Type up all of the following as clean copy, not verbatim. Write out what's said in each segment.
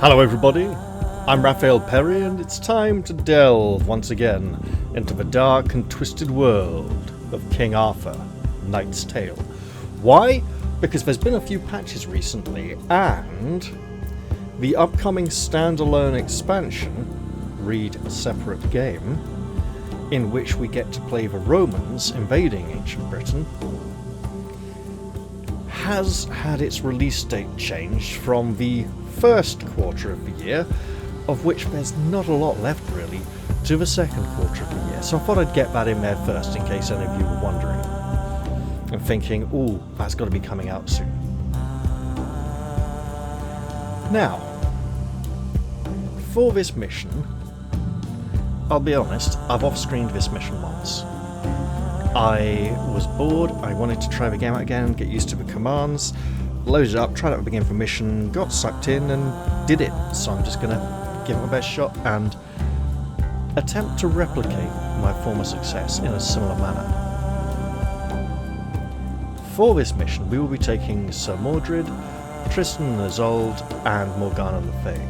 Hello everybody, I'm Raphael Perry and it's time to delve once again into the dark and twisted world of King Arthur, Knight's Tale. Why? Because there's been a few patches recently and the upcoming standalone expansion, read separate game, in which we get to play the Romans invading ancient Britain, has had its release date changed from the first quarter of the year, of which there's not a lot left really, to the second quarter of the year. So I thought I'd get that in there first in case any of you were wondering and thinking, ooh, that's got to be coming out soon. Now, for this mission, I'll be honest, I've off-screened this mission once. I was bored, I wanted to try the game out again, get used to the commands, loaded it up, tried out the beginning of the mission, got sucked in and did it. So I'm just going to give it my best shot and attempt to replicate my former success in a similar manner. For this mission we will be taking Sir Mordred, Tristan and Isolde and Morgana Le Fay.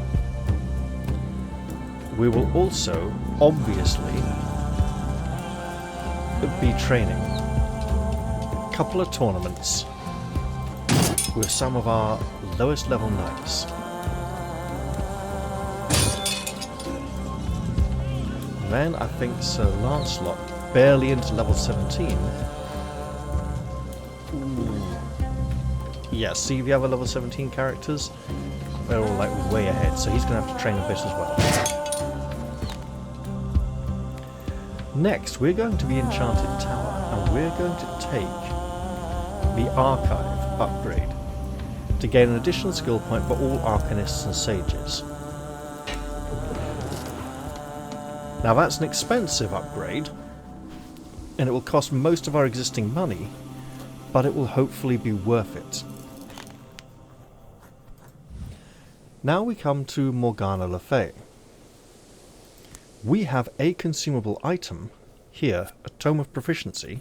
We will also, obviously, be training a couple of tournaments with some of our lowest level knights. Then I think Sir Lancelot, barely into level 17. Ooh. Yeah, see the other level 17 characters? They're all like way ahead, so he's going to have to train a bit as well. Next, we're going to the Enchanted Tower, and we're going to take the Archive upgrade to gain an additional skill point for all Arcanists and Sages. Now that's an expensive upgrade, and it will cost most of our existing money, but it will hopefully be worth it. Now we come to Morgana Le Fay. We have a consumable item here, a Tome of Proficiency,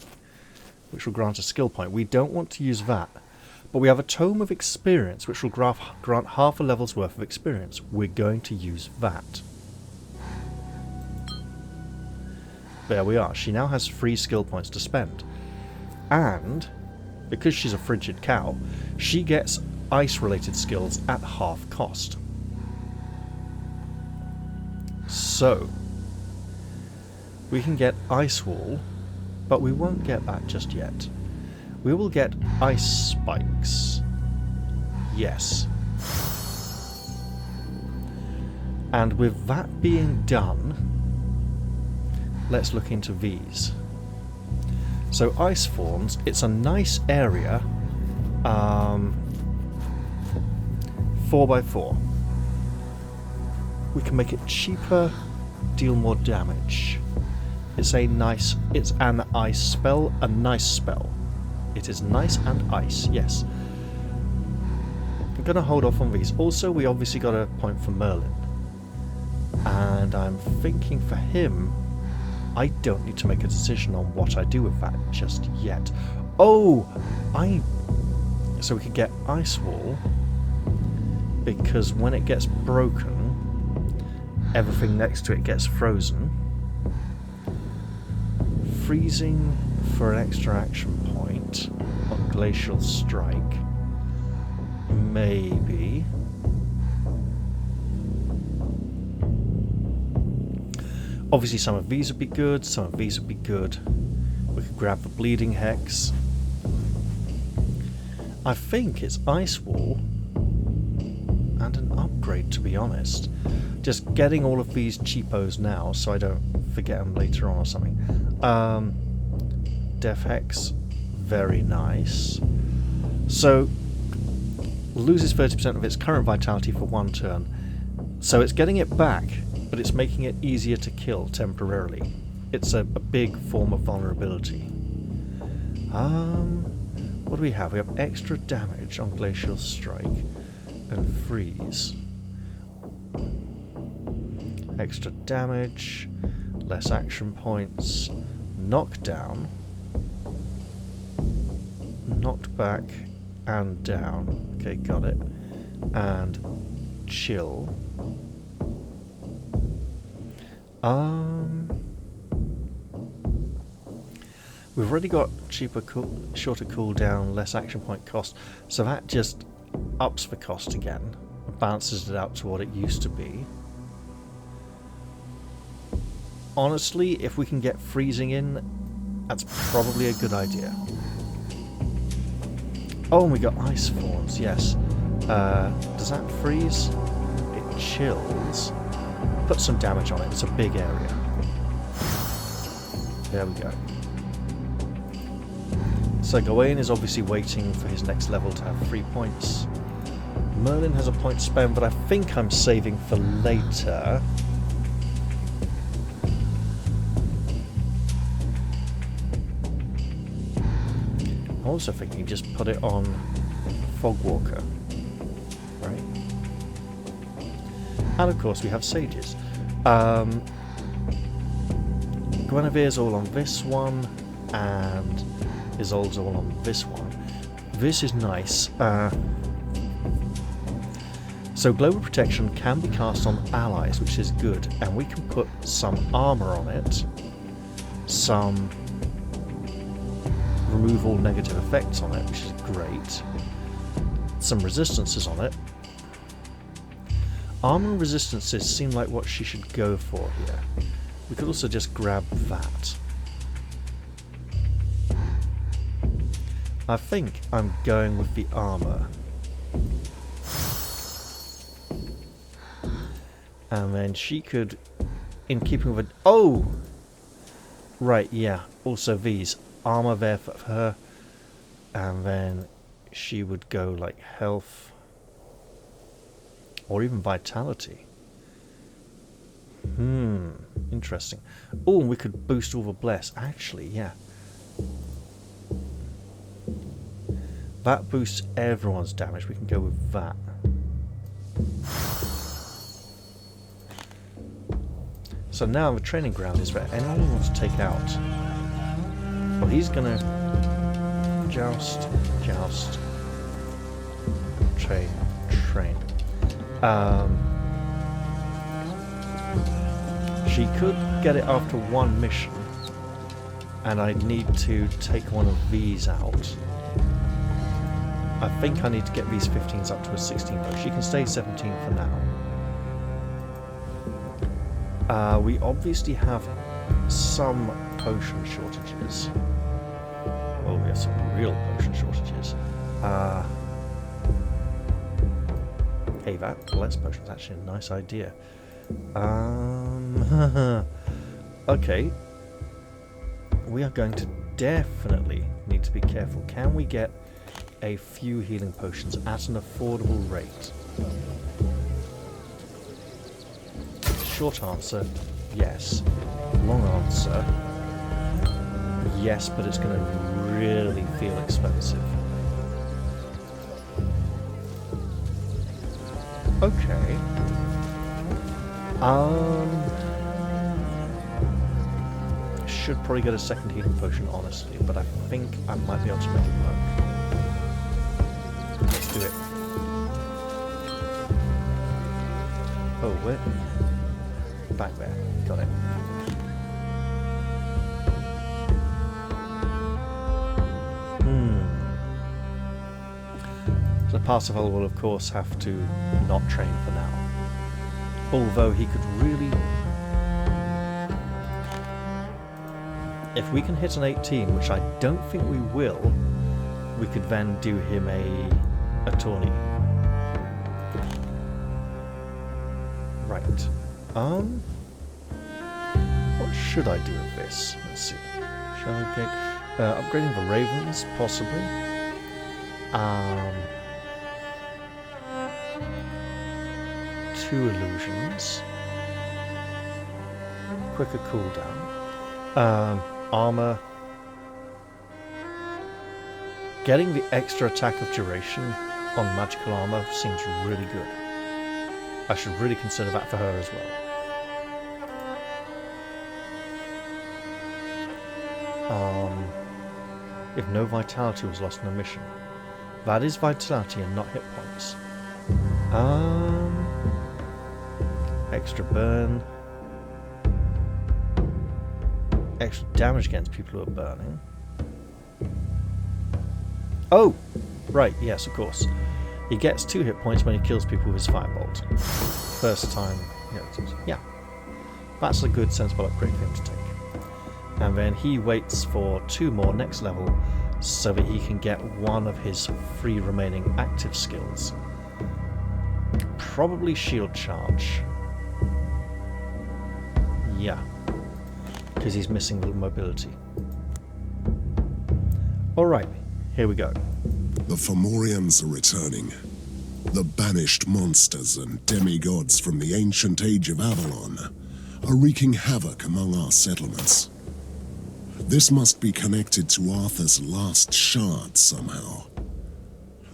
which will grant a skill point. We don't want to use that, but we have a Tome of Experience, which will grant half a level's worth of experience. We're going to use that. There we are. She now has 3 skill points to spend. And, because she's a frigid cow, she gets ice-related skills at half cost. So, we can get Ice Wall, but we won't get that just yet. We will get Ice Spikes. Yes. And with that being done, let's look into these. So Ice Thorns, it's a nice area, 4x4. We can make it cheaper, deal more damage. It's an ice spell, a nice spell. It is nice and ice, yes. I'm going to hold off on these. Also, we obviously got a point for Merlin. And I'm thinking for him, I don't need to make a decision on what I do with that just yet. Oh! So we could get Ice Wall, because when it gets broken, everything next to it gets frozen. Freezing for an extra action point on Glacial Strike. Maybe. Obviously some of these would be good, some of these would be good. We could grab the Bleeding Hex. I think it's Ice Wall and an upgrade, to be honest. Just getting all of these cheapos now so I don't forget them later on or something. Death Hex, very nice. So, loses 30% of its current vitality for 1 turn. So it's getting it back, but it's making it easier to kill temporarily. It's a big form of vulnerability. What do we have? We have extra damage on Glacial Strike and Freeze. Extra damage, less action points, knockdown, knocked back and down. Okay, got it. And chill. We've already got cheaper, shorter cooldown, less action point cost, so that just ups the cost again, balances it out to what it used to be. Honestly, if we can get freezing in, that's probably a good idea. Oh, and we got ice forms, yes. Does that freeze? It chills. Put some damage on it, it's a big area. There we go. So Gawain is obviously waiting for his next level to have 3 points. Merlin has a point spent, but I think I'm saving for later. I'm also thinking just put it on Fogwalker, right? And of course we have sages. Guinevere's all on this one, and Isolde's all on this one. This is nice. So global protection can be cast on allies, which is good, and we can put some armor on it, some remove all negative effects on it, which is great, some resistances on it. Armor and resistances seem like what she should go for here. We could also just grab that. I think I'm going with the armor. And then she could, in keeping with... Oh! Right, yeah. Also these. Armor there for her. And then she would go like health. Or even vitality. Interesting. Oh, and we could boost all the bless. Actually, yeah. That boosts everyone's damage. We can go with that. So now the training ground is where anyone who wants to take out. Well, he's gonna joust, train. She could get it after one mission, and I'd need to take one of these out. I think I need to get these 15s up to a 16 though. She can stay 17 for now. We obviously have some potion shortages. Oh, we have some real potion shortages. Hey, that bless potion is actually a nice idea. Okay. We are going to definitely need to be careful. Can we get a few healing potions at an affordable rate? Short answer, yes. Long answer, yes, but it's going to really feel expensive. Okay. Should probably get a second healing potion, honestly, but I think I might be able to make it work. Let's do it. Oh, where? Back there. Got it. So Parsifal will, of course, have to not train for now. Although he could really... If we can hit an 18, which I don't think we will, we could then do him a tourney. Right. What should I do with this? Let's see. Shall I get... upgrading the ravens, possibly. Two illusions. Quicker cooldown. Armor. Getting the extra attack of duration on magical armor seems really good. I should really consider that for her as well. If no vitality was lost in a mission. That is vitality and not hit points. Extra burn. Extra damage against people who are burning. Oh! Right, yes, of course. He gets 2 hit points when he kills people with his firebolt. First time. Yeah. That's a good, sensible upgrade for him to take. And then he waits for 2 more next level so that he can get one of his 3 remaining active skills. Probably shield charge. Yeah. Because he's missing the mobility. Alright, here we go. The Fomorians are returning. The banished monsters and demigods from the ancient age of Avalon are wreaking havoc among our settlements. This must be connected to Arthur's last shard somehow.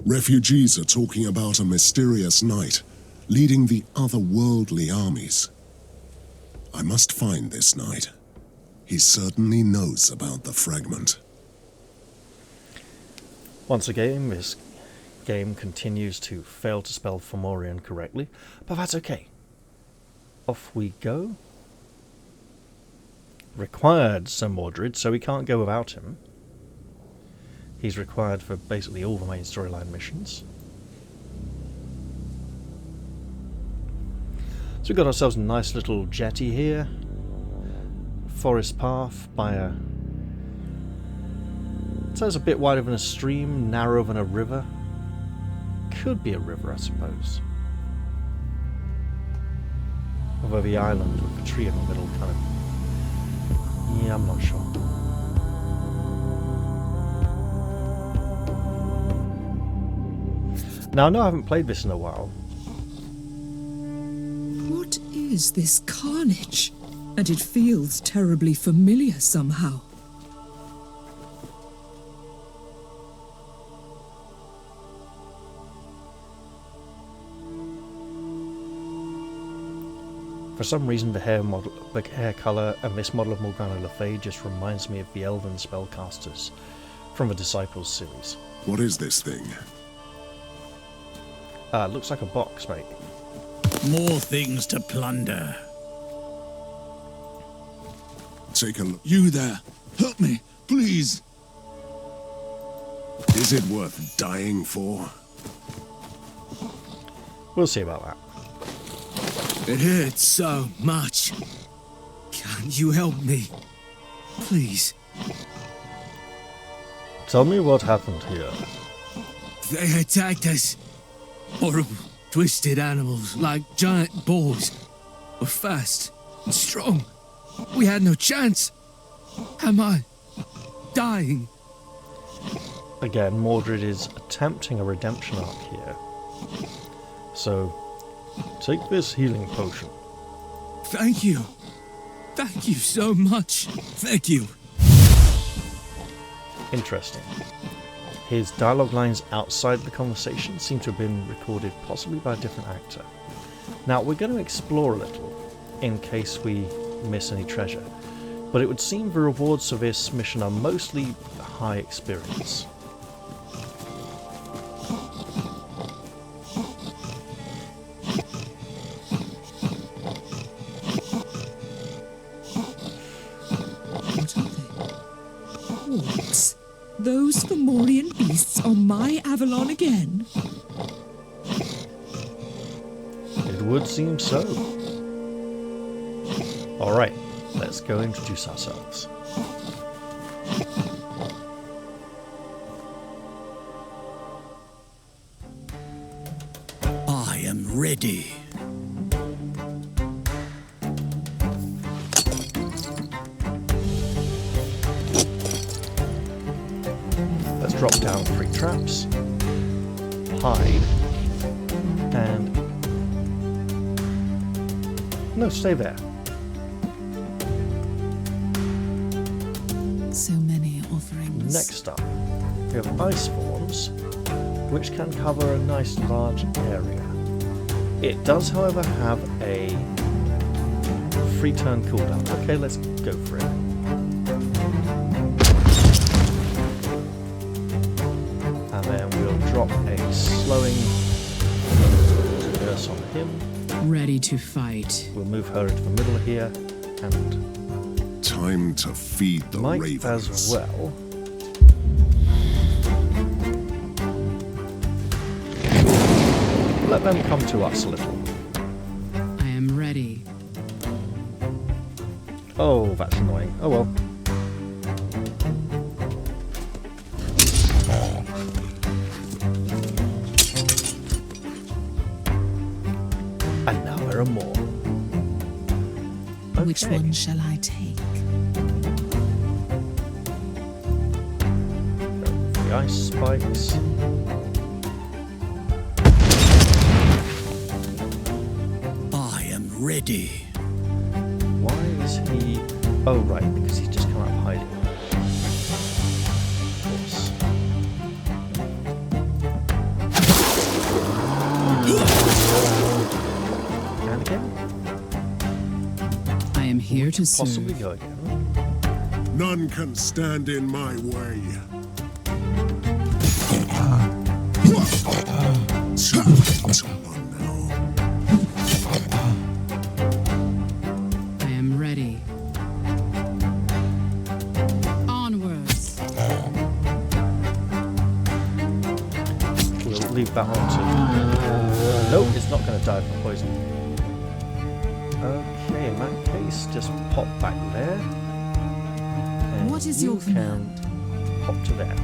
Refugees are talking about a mysterious knight leading the otherworldly armies. I must find this knight. He certainly knows about the fragment. Once again, this game continues to fail to spell Fomorian correctly, but that's okay. Off we go. Required Sir Mordred, so we can't go without him. He's required for basically all the main storyline missions. So we've got ourselves a nice little jetty here. Forest path by a... So it's a bit wider than a stream, narrower than a river. Could be a river, I suppose. Although the island with the tree in the middle kind of... Yeah, I'm not sure. Now, I know I haven't played this in a while. What is this carnage? And it feels terribly familiar somehow. For some reason, the hair colour and this model of Morgana Le Fay just reminds me of the elven spellcasters from the Disciples series. What is this thing? Looks like a box, mate. More things to plunder. Take a look. You there, help me, please. Is it worth dying for? We'll see about that. It hurts so much. Can you help me? Please. Tell me what happened here. They attacked us. Horrible, twisted animals like giant boars. We're fast and strong. We had no chance. Am I dying? Again, Mordred is attempting a redemption arc here. So, take this healing potion. Thank you. Thank you so much. Thank you. Interesting. His dialogue lines outside the conversation seem to have been recorded possibly by a different actor. Now, we're going to explore a little, in case we miss any treasure, but it would seem the rewards for this mission are mostly high experience. What are they? Orcs? Those Fomorian beasts on my Avalon again? It would seem so. Alright, let's go introduce ourselves. I am ready. Let's drop down 3 traps, hide, and... No, stay there. So many offerings. Next up, we have ice forms, which can cover a nice large area. It does, however, have a free turn cooldown. Okay, let's go for it. And then we'll drop a slowing curse on him. Ready to fight. We'll move her into the middle here, and Time to feed the might ravens. as well. Let them come to us a little. I am ready. Oh, that's annoying. Oh well. And now there are more. Which Okay. one shall I take? The ice spikes. I am ready. Why is he... Oh, right, because he's just come out of hiding. Of course. And again. I am here to Possibly serve. go again. None can stand in my way. Come on now. I am ready. Onwards. We'll leave that on to... Nope, it's not going to die from poison. Okay, in that case, just pop back there. And What is you your command? can pop to there.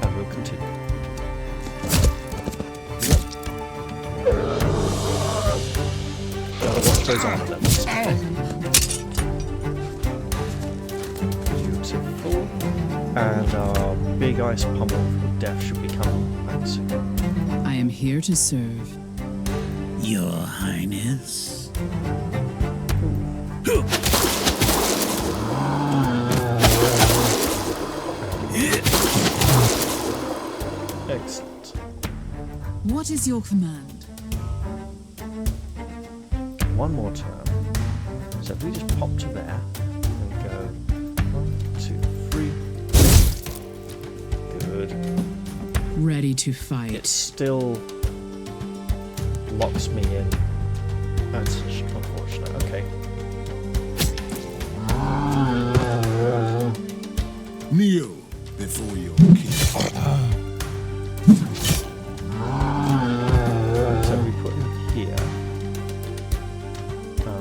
And we'll continue. Watch those armor levels. Beautiful. And our big ice pummel of death should be coming back soon. I am here to serve. Your Highness. Excellent. What is your command? One more turn. So if we just pop to there and go 1, 2, 3. Good. Ready to It fight. still locks me in. That's unfortunate. Okay. Kneel before your king. So we put him here.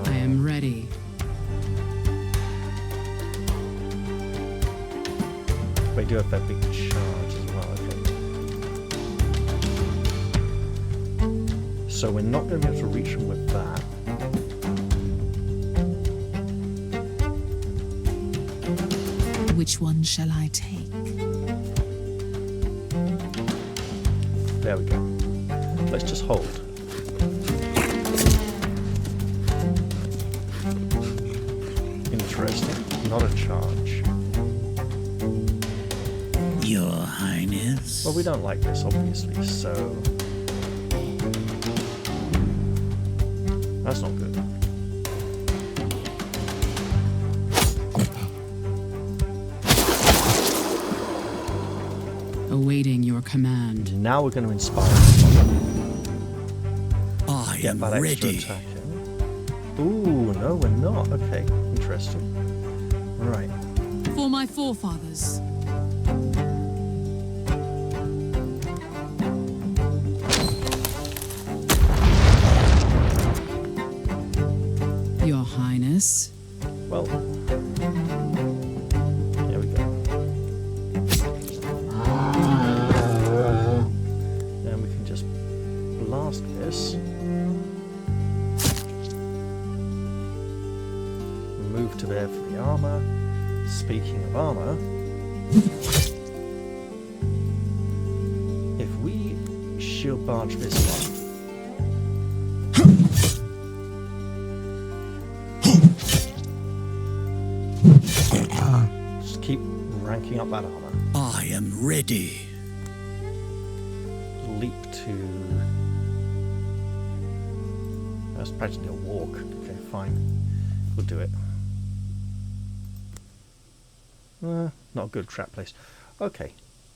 I am ready. They do have that big charge as well. Okay. So we're not going to be able to reach him with that. Which one shall I take? There we go. Let's just hold. Interesting. Not a charge. Your Highness. Well, we don't like this, obviously, so... That's not good. Awaiting your command. Now we're going to inspire. I Get am that extra ready. attack in. Ooh, no, we're not. Okay, interesting. Right. For my forefathers. Your Highness. Well, here we go. And we can just blast this. Move to there for the armor. Speaking of armor, if we shield barge this one, just keep ranking up that armor. I am ready. Leap to... That's practically a walk. Okay, fine. We'll do it. Not a good trap place. Okay.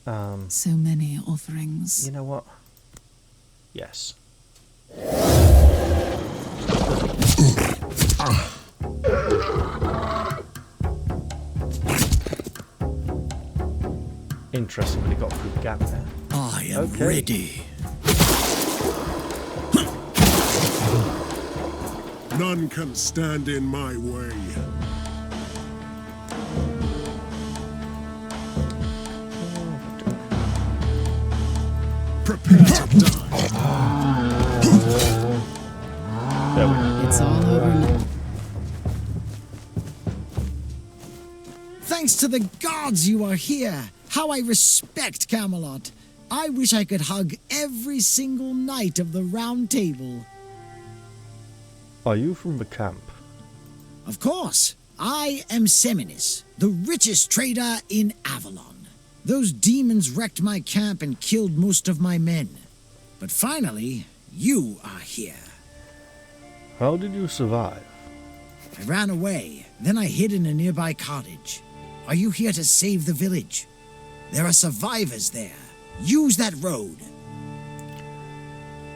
So many offerings. You know what? Yes. Interesting, but he got through the gap there. I am Okay. ready. None can stand in my way. Prepare to die. There we go. It's all over now. Thanks to the gods you are here. How I respect Camelot. I wish I could hug every single knight of the Round Table. Are you from the camp? Of course, I am Seminis, the richest trader in Avalon. Those demons wrecked my camp and killed most of my men. But finally, you are here. How did you survive? I ran away, then I hid in a nearby cottage. Are you here to save the village? There are survivors there. Use that road.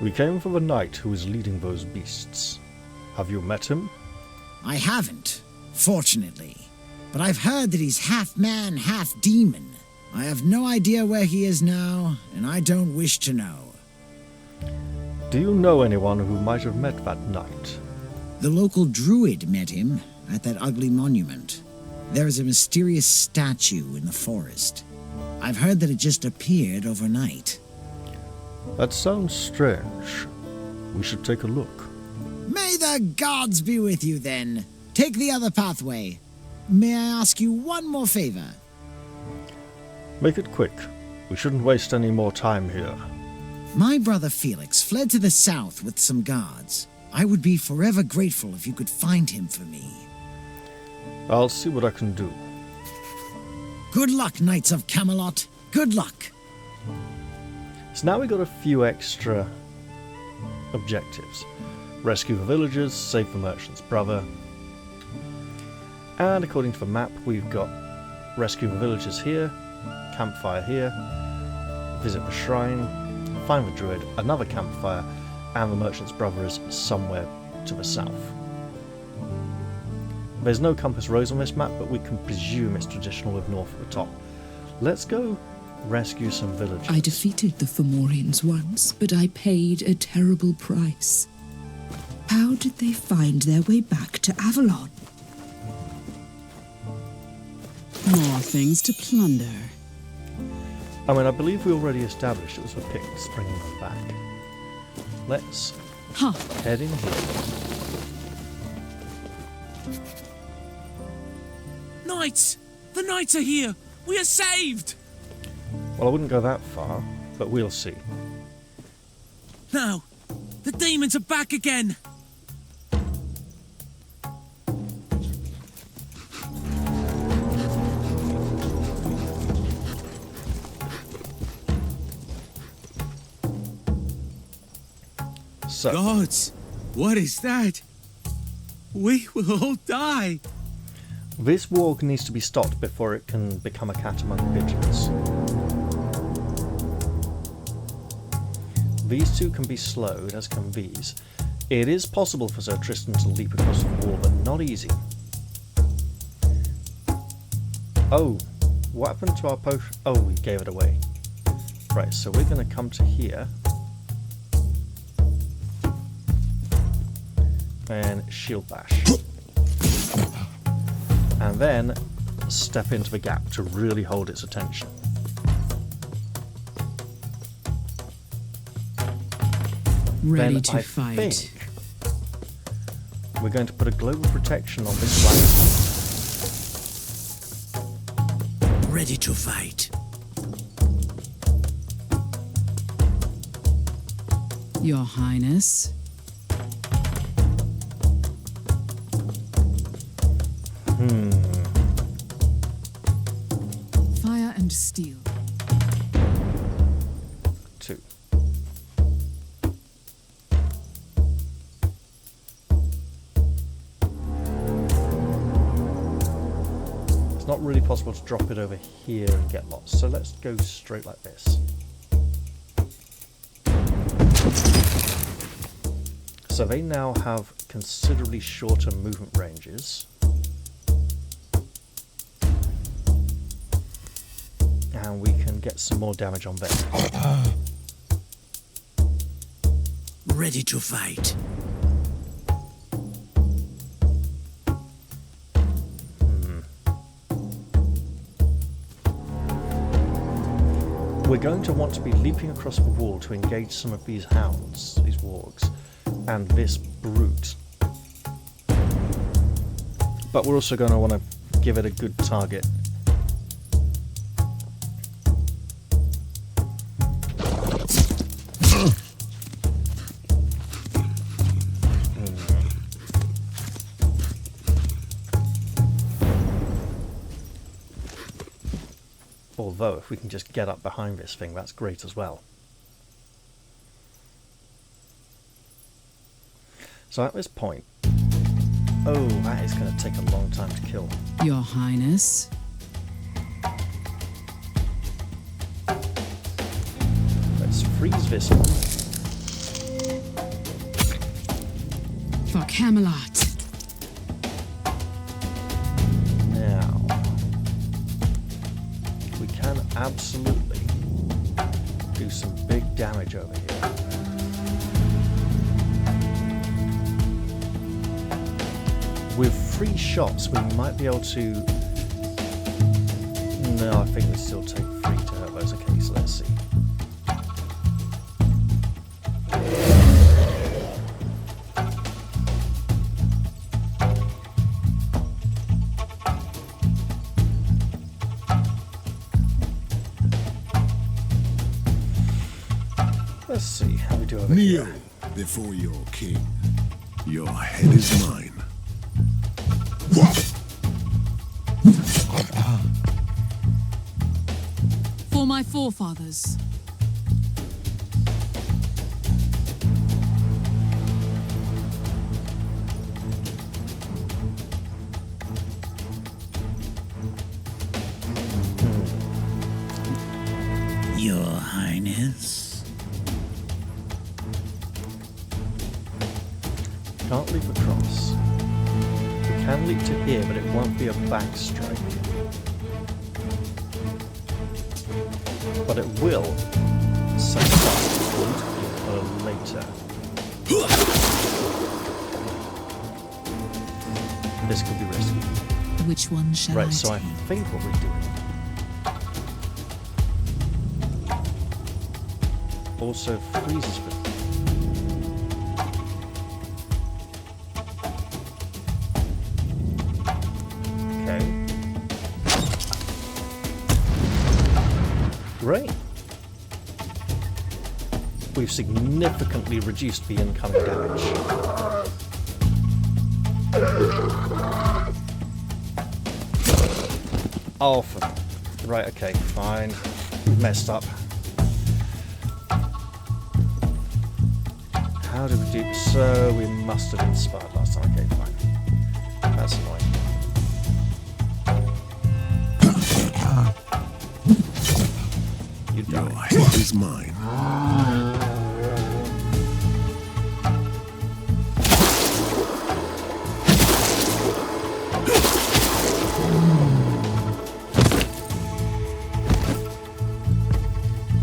We came for the knight who is leading those beasts. Have you met him? I haven't, fortunately. But I've heard that he's half man, half demon. I have no idea where he is now, and I don't wish to know. Do you know anyone who might have met that knight? The local druid met him at that ugly monument. There is a mysterious statue in the forest. I've heard that it just appeared overnight. That sounds strange. We should take a look. May the gods be with you, then. Take the other pathway. May I ask you one more favor? Make it quick. We shouldn't waste any more time here. My brother Felix fled to the south with some guards. I would be forever grateful if you could find him for me. I'll see what I can do. Good luck, Knights of Camelot. Good luck. So now we've got a few extra objectives. Rescue the villagers, save the merchant's brother. And according to the map, we've got rescue the villagers here, campfire here, visit the shrine, find the druid, another campfire, and the merchant's brother is somewhere to the south. There's no compass rose on this map, but we can presume it's traditional with north at the top. Let's go rescue some villagers. I defeated the Fomorians once, but I paid a terrible price. How did they find their way back to Avalon? More things to plunder. I mean, I believe we already established it was the Picts bringing them back. Let's head in here. Knights! The knights are here! We are saved! Well, I wouldn't go that far, but we'll see. Now, the demons are back again! So, Gods! What is that? We will all die! this warg needs to be stopped before it can become a cat among pigeons. These two can be slowed, as can these. It is possible for Sir Tristan to leap across the wall, but not easy. Oh, what happened to our potion? Oh, we gave it away. Right, so we're going to come to here. And shield bash. And then step into the gap to really hold its attention. Ready Then to I fight. think we're going to put a global protection on this flag. Ready to fight. Your Highness. Fire and steel. 2. It's not really possible to drop it over here and get lost, so let's go straight like this. So they now have considerably shorter movement ranges. And we can get some more damage on them. Ready to fight. We're going to want to be leaping across the wall to engage some of these hounds, these wargs, and this brute. But we're also going to want to give it a good target. Although, if we can just get up behind this thing, that's great as well. So at this point... Oh, that is going to take a long time to kill. Your Highness. Let's freeze this one. For Camelot. Now... we can absolutely do some big damage over here. With 3 shots, we might be able to... No, I think we still take 3 to hurt those. Okay, so let's see. Let's see how we do over Kneel here. before your king. Your head is mine. For my forefathers. Your Highness. Can't leap across. We can leap to here, but it won't be a back strike. But it will set us up for later. This could be risky. Which one shall I Right, so I take? think what we're doing also freezes for... Okay. Great. We've significantly reduced the incoming damage. Oh, right, okay, fine. We've messed up. How did we do? So we must have inspired last time. Okay, fine. That's annoying. You Your die. head is mine.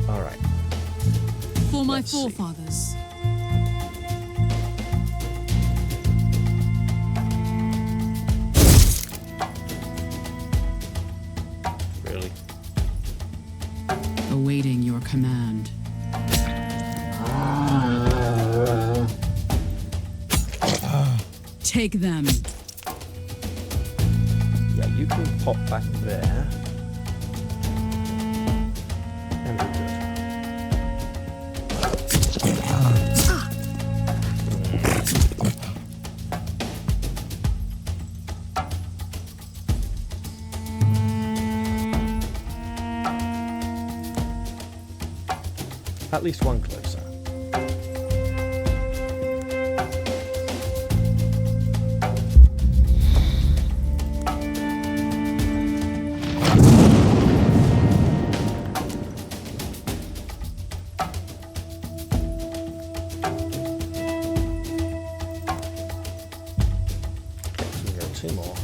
All right. For my Let's see. forefathers. Really? Awaiting your command. Take them. Yeah, you can pop back there. And we're good. At least one closer. 2 more.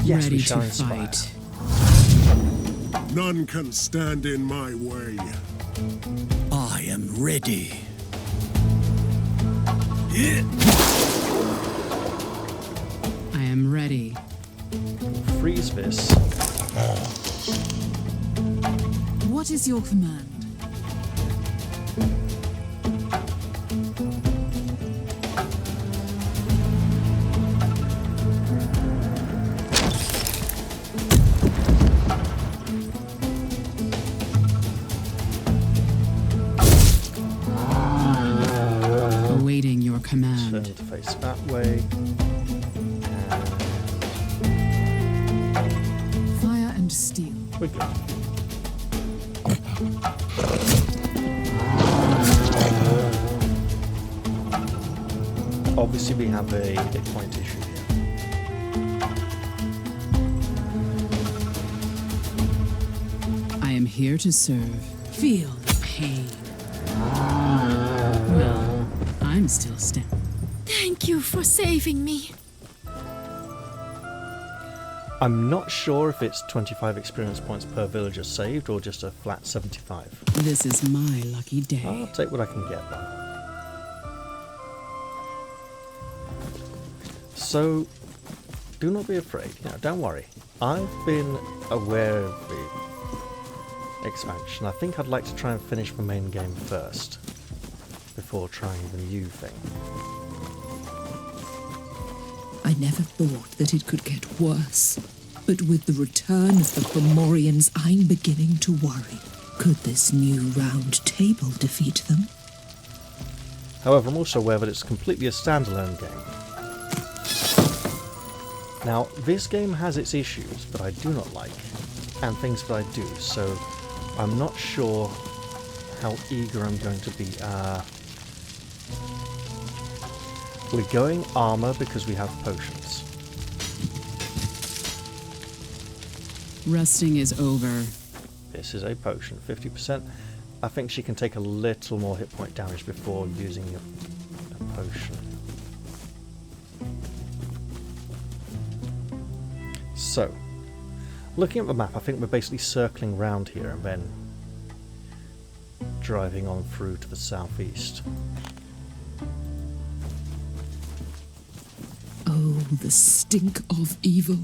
Yes, Ready we shall to inspire. fight. None can stand in my way. I am ready. I am ready. Freeze this. What is your command? Awaiting your Turn command. to face that way. Fire and steel. We're good. Obviously, we have a hit point issue here. I am here to serve. Feel the pain. Well, I'm still standing. Thank you for saving me. I'm not sure if it's 25 experience points per villager saved or just a flat 75. This is my lucky day. I'll take what I can get though. So, do not be afraid. Don't worry. I've been aware of the expansion. I think I'd like to try and finish the main game first before trying the new thing. I never thought that it could get worse. But with the return of the Fomorians, I'm beginning to worry. Could this new round table defeat them? However, I'm also aware that it's completely a standalone game. Now, this game has its issues that I do not like, and things that I do, so I'm not sure how eager I'm going to be. We're going armor because we have potions. Resting is over. This is a potion, 50%. I think she can take a little more hit point damage before using a potion. So, looking at the map, I think we're basically circling round here and then driving on through to the southeast. Oh, the stink of evil.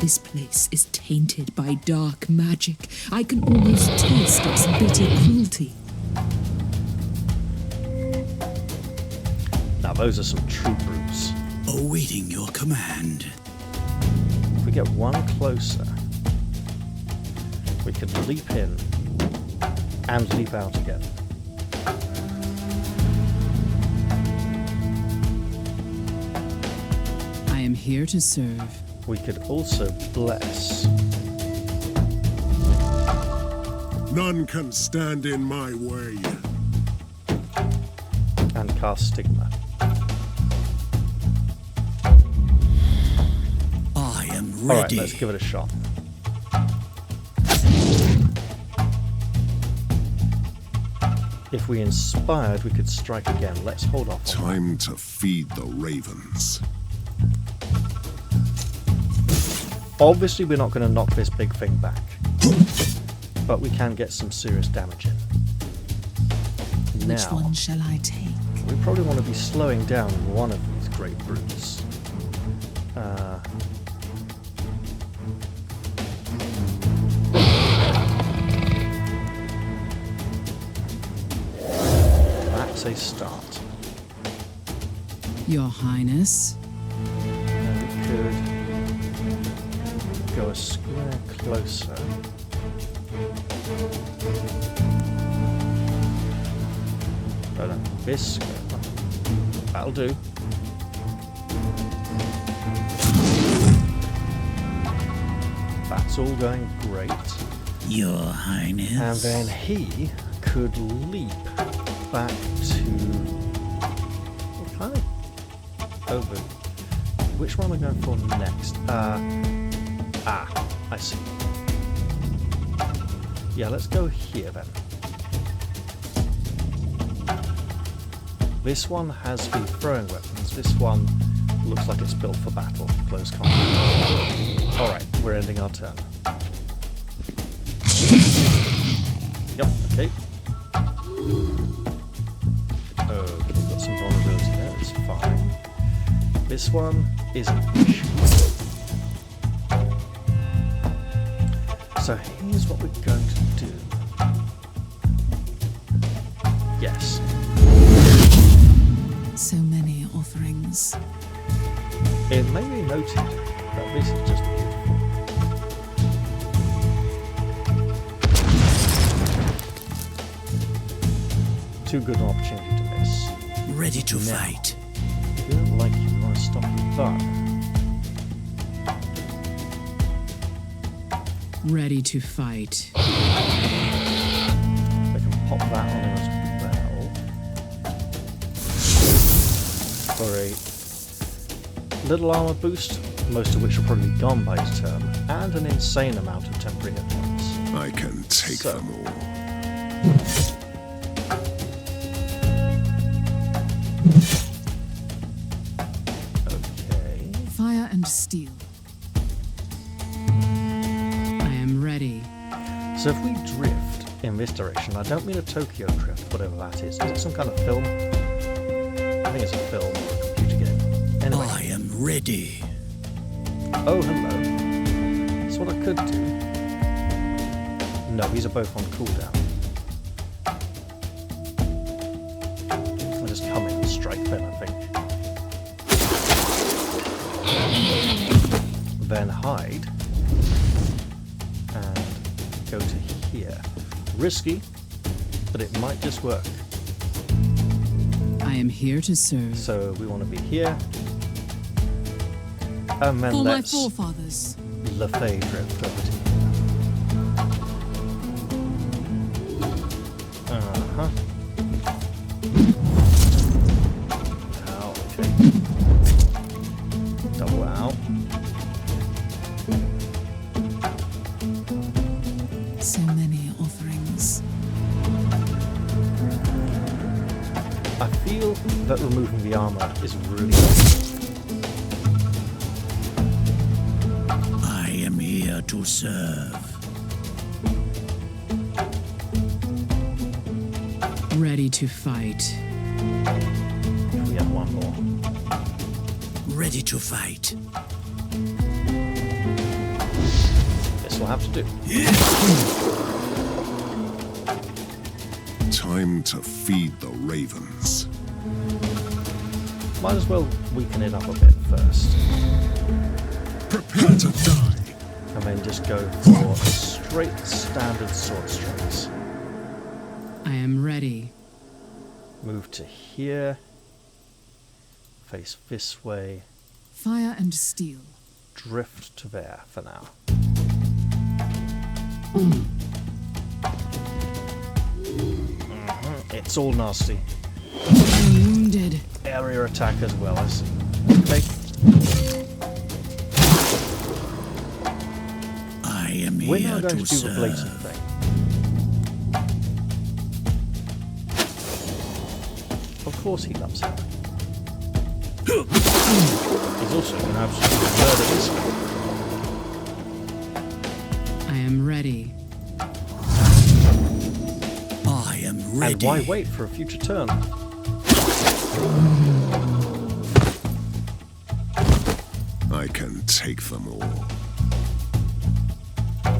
This place is tainted by dark magic. I can almost taste its bitter cruelty. Now those are some true brutes. Awaiting your command. If we get one closer, we could leap in and leap out again. I am here to serve. We could also bless. None can stand in my way. And cast Stigma. I am ready. Alright, let's give it a shot. If we inspired, we could strike again. Let's hold off. Time to feed the ravens. Obviously, we're not going to knock this big thing back. But we can get some serious damage in. Which Now, one shall I take? we probably want to be slowing down one of these great brutes. That's a start. Your Highness. And we could go a square closer. Oh no, this square. That'll do. That's all going great. Your Highness. And then he could leap back to kind of over. Which one am I going for next? I see. Yeah, let's go here then. This one has the throwing weapons. This one looks like it's built for battle, close combat. Alright, we're ending our turn. Yep, okay. Okay, got some vulnerability there, it's fine. This one is an issue. So here's what we're going to do. Yes. So many offerings. It may be noted that this is just beautiful. Too good an opportunity to miss. Ready to Now, fight. if you don't like you, we want to stop with that. Ready to fight. We can pop that on him as well. For a little armor boost, most of which will probably be gone by his turn, and an insane amount of temporary hit points. I can take So. them all. Okay. Fire and steel. I am ready. So if we drift in this direction, I don't mean a Tokyo drift, whatever that is. Is it some kind of film? I think it's a film or a computer game. Anyway. I am ready. Oh, hello. That's what I could do. No, these are both on cooldown. I'll just come in and strike then, I think. Then hide. And go to here. Risky, but it might just work. I am here to serve. So we want to be here. And then For my let's forefathers. Lafay drift over to here. Uh-huh. Ow, okay. Double out. So many offerings. I feel that removing the armor is really helpful. I am here to serve. Ready to fight. If we have one more. Ready to fight. This will have to do. Time to feed the ravens. Might as well weaken it up a bit first. Prepare to die. And then just go for a straight standard sword strikes. I am ready. Move to here. Face this way. Fire and steel. Drift to there for now. It's all nasty. I am wounded. Area attack as well as. Okay. I am We're here now going to to do the blatant serve. thing. Of course he loves her. He's also going to absolutely murder this guy. I am ready. I am ready. And why wait for a future turn? I can take them all.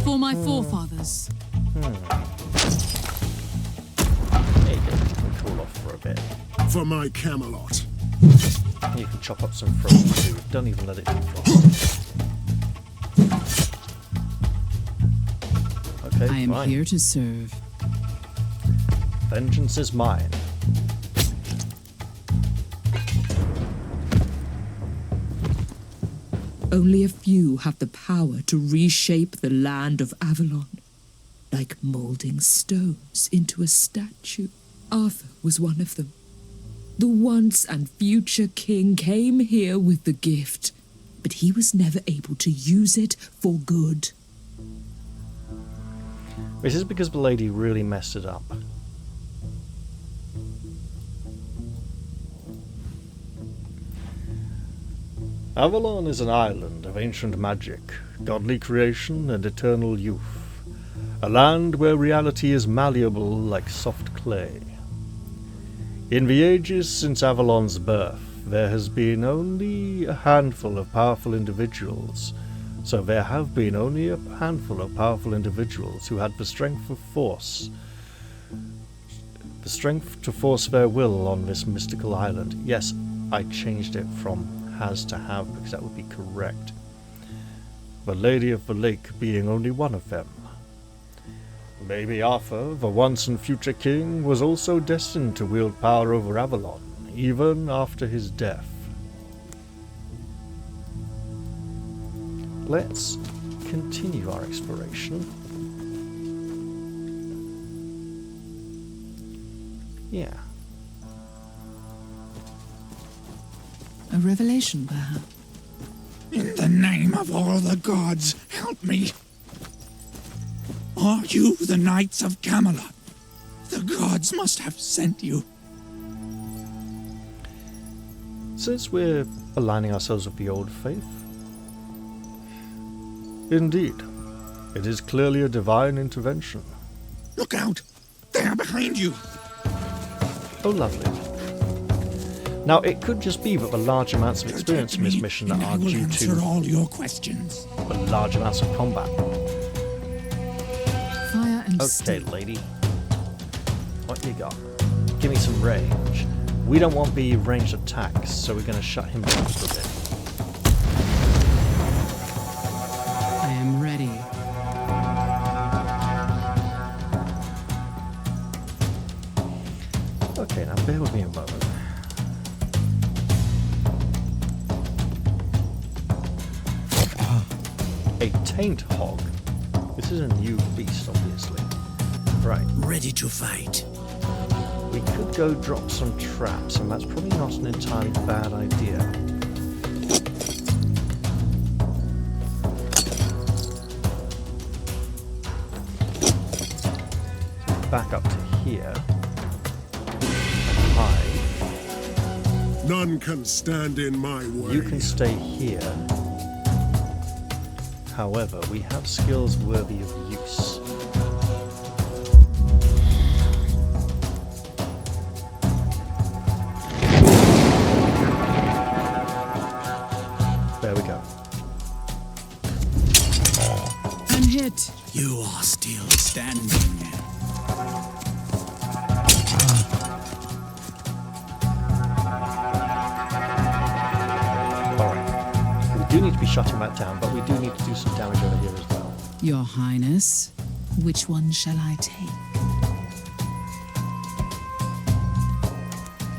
For my forefathers. There you go. You can cool off for a bit. For my Camelot. You can chop up some frozen food. Don't even let it defrost. Okay, I am fine. here to serve. Vengeance is mine. Only a few have the power to reshape the land of Avalon, like moulding stones into a statue. Arthur was one of them. The once and future king came here with the gift, but he was never able to use it for good. This is because the lady really messed it up. Avalon is an island of ancient magic, godly creation, and eternal youth. A land where reality is malleable like soft clay. In the ages since Avalon's birth, there has been only a handful of powerful individuals. So there have been only a handful of powerful individuals who had the strength of force. The strength to force their will on this mystical island. Yes, I changed it from has to have because that would be correct. The Lady of the Lake being only one of them. Maybe Arthur, the once and future king, was also destined to wield power over Avalon, even after his death. Let's continue our exploration. Yeah. A revelation, perhaps. In the name of all the gods, help me. Are you the Knights of Camelot? The gods must have sent you. Since we're aligning ourselves with the old faith, indeed, it is clearly a divine intervention. Look out! They are behind you! Oh, lovely. Now, it could just be that the large amounts of experience in this mission and are I will due answer to all your questions. the large amounts of combat. Fire and Okay, steel. lady. What you got? Give me some range. We don't want the ranged attacks, so we're going to shut him down for a bit. I am ready. Okay, now bear with me a moment. A taint hog. This is a new beast, obviously. Right. Ready to fight. We could go drop some traps, and that's probably not an entirely bad idea. So back up to here. Hide. None can stand in my way. You can stay here. However, we have skills worthy of use. There we go. Unhit. You are still standing. Alright. We do need to be shutting that down, but we do need to do some damage over here as well. Your Highness, which one shall I take?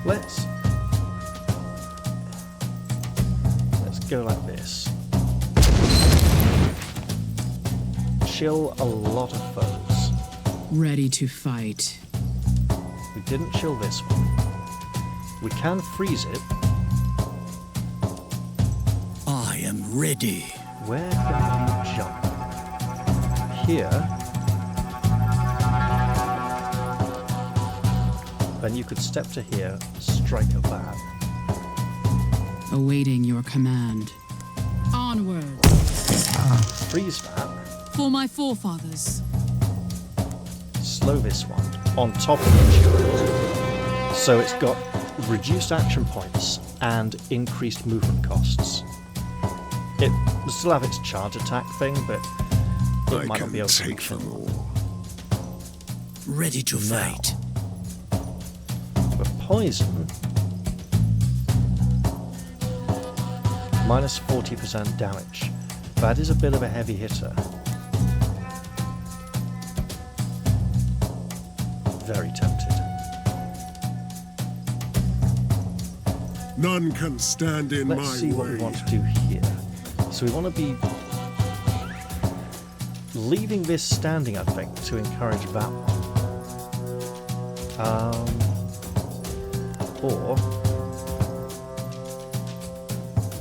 Let's go like this. Chill a lot of foes. Ready to fight. We didn't chill this one. We can freeze it. I am ready. Where can we jump? Here. Then you could step to here, strike a bat. Awaiting your command. Onward. Freeze that. For my forefathers. Slow this one on top of each other. So it's got reduced action points and increased movement costs. It will still have its charge attack thing, but it I might can not be able to take reach it. them all. Ready to fight. But poison, minus 40% damage. That is a bit of a heavy hitter. Very tempted. None can stand in Let's my see what we way. want to do here. So we want to be leaving this standing, I think, to encourage that one. Or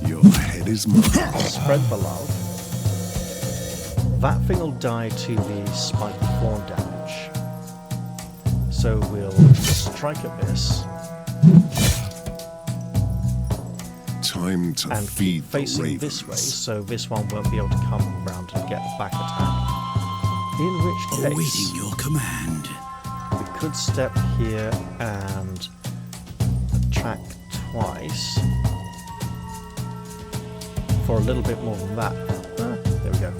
Your head is mine. spread the love. That thing will die to the spiked thorn damage. So we'll strike at this. Time to And feed keep the facing ravens. this way, so this one won't be able to come round and get the back attack. In which case, Awaiting your command. we could step here and attack twice for a little bit more than that. There we go.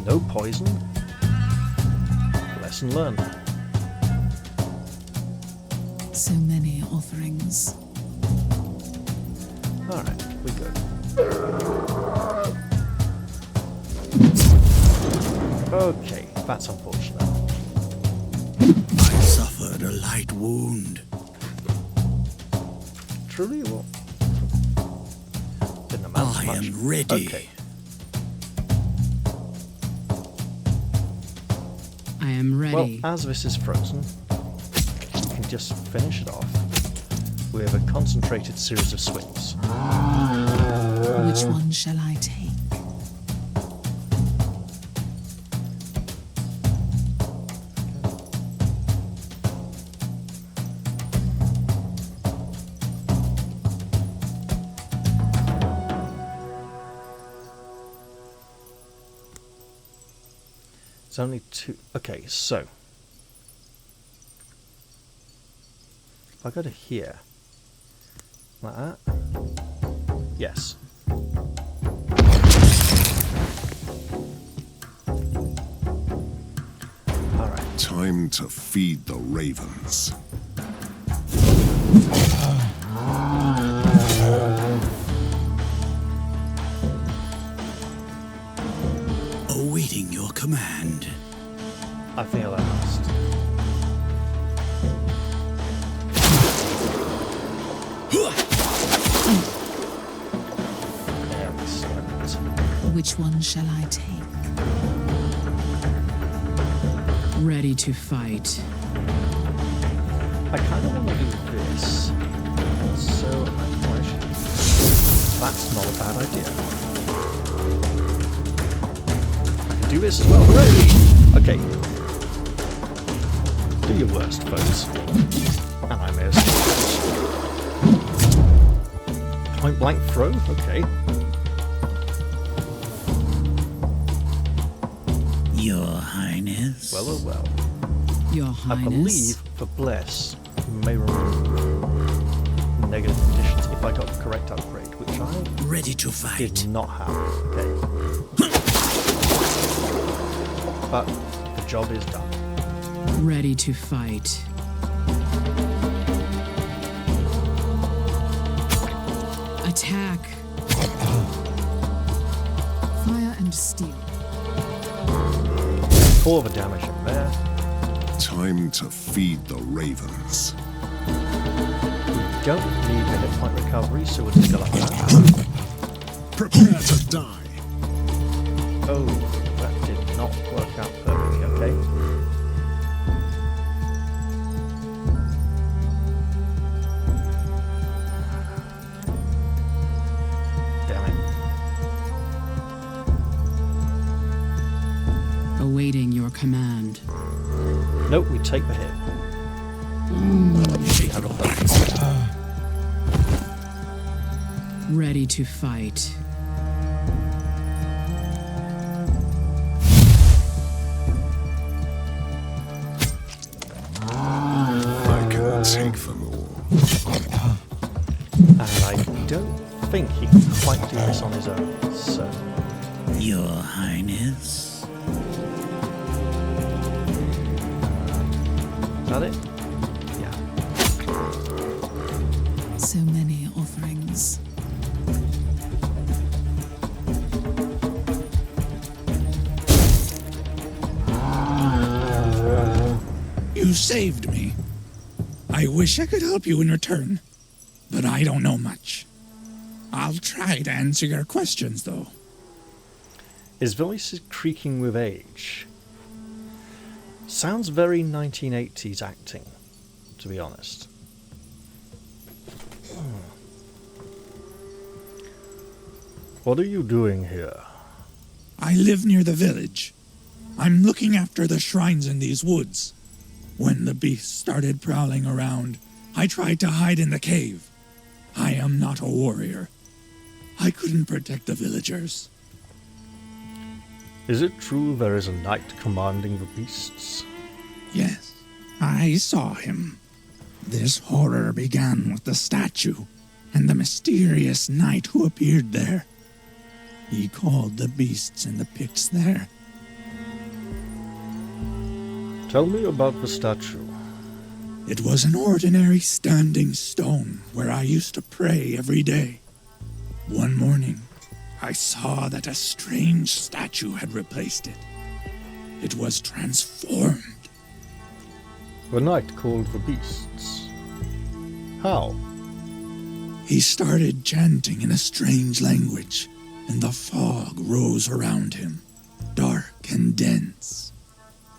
No poison. Lesson learned. So many offerings. Alright, we good. Okay, that's unfortunate. I suffered a light wound. Truly, well, didn't amount to I much. am ready. Okay, I am well, ready. as this is frozen, we can just finish it off with a concentrated series of swings. Which one shall I take? It's only two. Okay, so if I go to here, like that. Yes. All right. Time to feed the ravens. Awaiting your command. I think I'll last. Excellent. Which one shall I take? Ready to fight. I kind of want to do this. So, actually, that's not a bad idea. I can do this as well. Hooray! Okay. Do your worst, folks. And I may escape. Point blank throw? Okay. Your Highness. Well, oh well. Your I Highness. believe for Bless, you may remove negative conditions if I got the correct upgrade, which I Ready to fight. did not have. Okay. But the job is done. Ready to fight. Attack. Fire and steel. 4 the damage in there. Time to feed the ravens. We don't need a hit point recovery, so we'll just go like that. Prepare to die. Oh, that did not work out perfectly, okay. Damn it. Awaiting your command. Nope, we take the hit. She had a hook. Ready to fight. I can take them all. And I don't think he can quite do this on his own, so... Your Highness. Is that it? Yeah. So many offerings. You saved me. I wish I could help you in return, but I don't know much. I'll try to answer your questions, though. His voice is creaking with age. Sounds very 1980s acting, to be honest. What are you doing here? I live near the village. I'm looking after the shrines in these woods. When the beasts started prowling around, I tried to hide in the cave. I am not a warrior. I couldn't protect the villagers. Is it true there is a knight commanding the beasts? Yes, I saw him. This horror began with the statue and the mysterious knight who appeared there. He called the beasts and the Picts there. Tell me about the statue. It was an ordinary standing stone where I used to pray every day. One morning, I saw that a strange statue had replaced it. It was transformed. The knight called the beasts. How? He started chanting in a strange language, and the fog rose around him, dark and dense.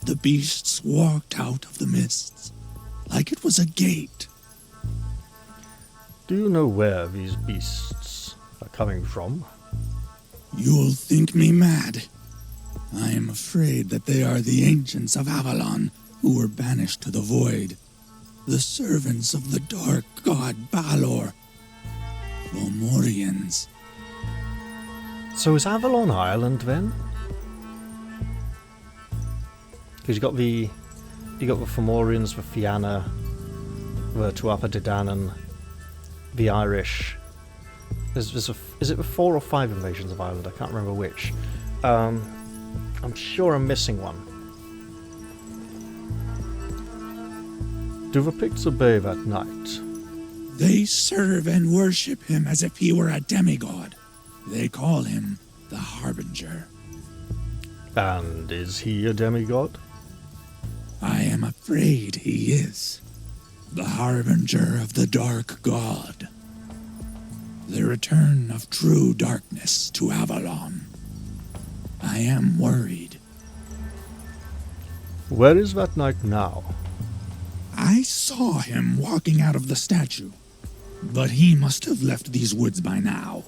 The beasts walked out of the mists, like it was a gate. Do you know where these beasts are coming from? You'll think me mad. I am afraid that they are the ancients of Avalon who were banished to the void, the servants of the dark god Balor, Fomorians. So is Avalon Island then? Because you got the Fomorians, the Fianna, the Tuatha De Danann, the Irish. Is it the 4 or 5 invasions of Ireland? I can't remember which. I'm sure I'm missing one. Do the Picts obey that knight? They serve and worship him as if he were a demigod. They call him the Harbinger. And is he a demigod? I am afraid he is. The Harbinger of the Dark God. The return of true darkness to Avalon. I am worried. Where is that knight now? I saw him walking out of the statue, but he must have left these woods by now.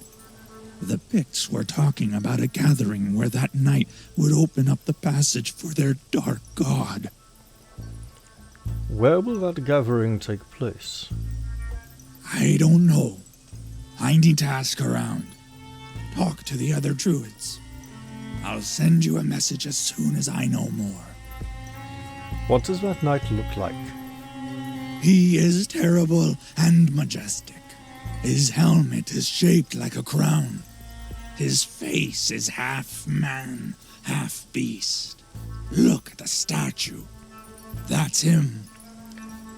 The Picts were talking about a gathering where that knight would open up the passage for their dark god. Where will that gathering take place? I don't know. I need to ask around. Talk to the other druids. I'll send you a message as soon as I know more. What does that knight look like? He is terrible and majestic. His helmet is shaped like a crown. His face is half man, half beast. Look at the statue. That's him.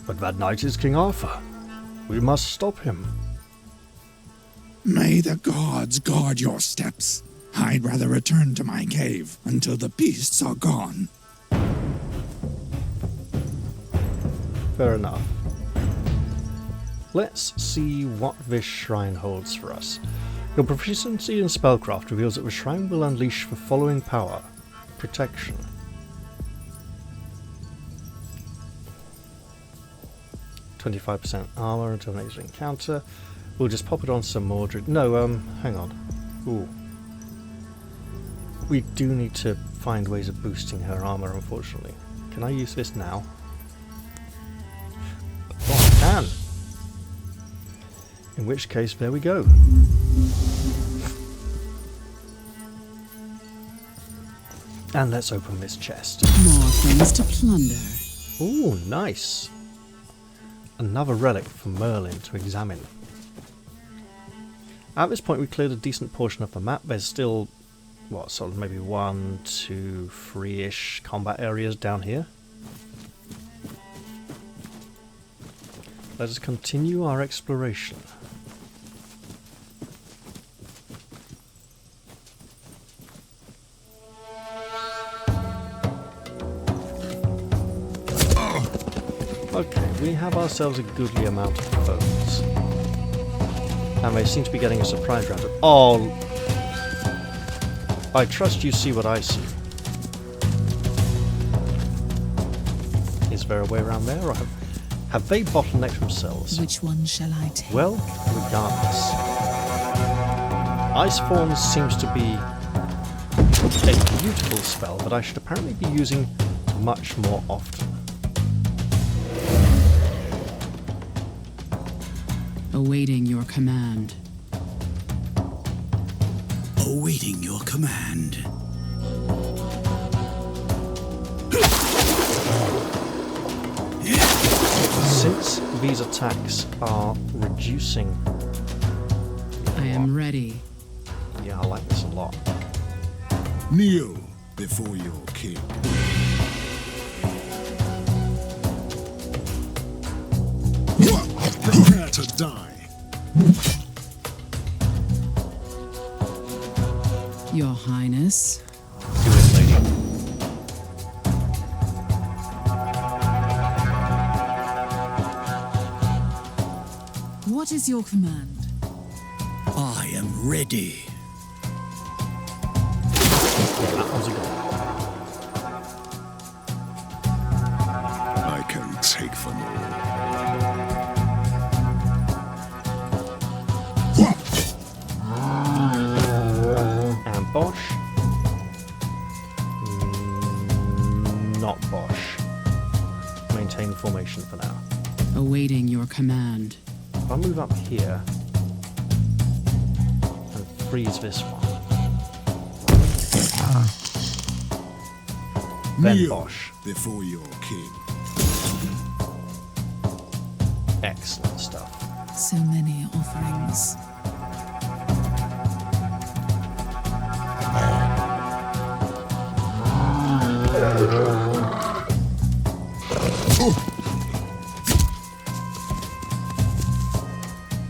But that knight is King Arthur. We must stop him. May the gods guard your steps. I'd rather return to my cave until the beasts are gone. Fair enough. Let's see what this shrine holds for us. Your proficiency in spellcraft reveals that the shrine will unleash the following power. Protection. %, armor until next encounter. We'll just pop it on some Mordred. No, hang on. Ooh. We do need to find ways of boosting her armor, unfortunately. Can I use this now? Oh, I can! In which case, there we go. And let's open this chest. More things to plunder. Ooh, nice! Another relic for Merlin to examine. At this point we cleared a decent portion of the map. There's still, what, sort of maybe 1, 2, 3-ish combat areas down here. Let us continue our exploration. Okay, we have ourselves a goodly amount of foes. And they seem to be getting a surprise round. Oh! I trust you see what I see. Is there a way around there, or have they bottlenecked themselves? Which one shall I take? Well, regardless. Ice Forms seems to be a beautiful spell that I should apparently be using much more often. Awaiting your command. Awaiting your command. Since these attacks are reducing... I am ready. Yeah, I like this a lot. Kneel before your king. Prepare to die. Your Highness. Do it, lady. What is your command? I am ready. Yeah, that one's a good one. I can take them all. And Bosch. Not Bosch. Maintain formation for now. Awaiting your command. If I move up here and freeze this one, then Kneel Bosch. before your king. Excellent stuff. So many offerings.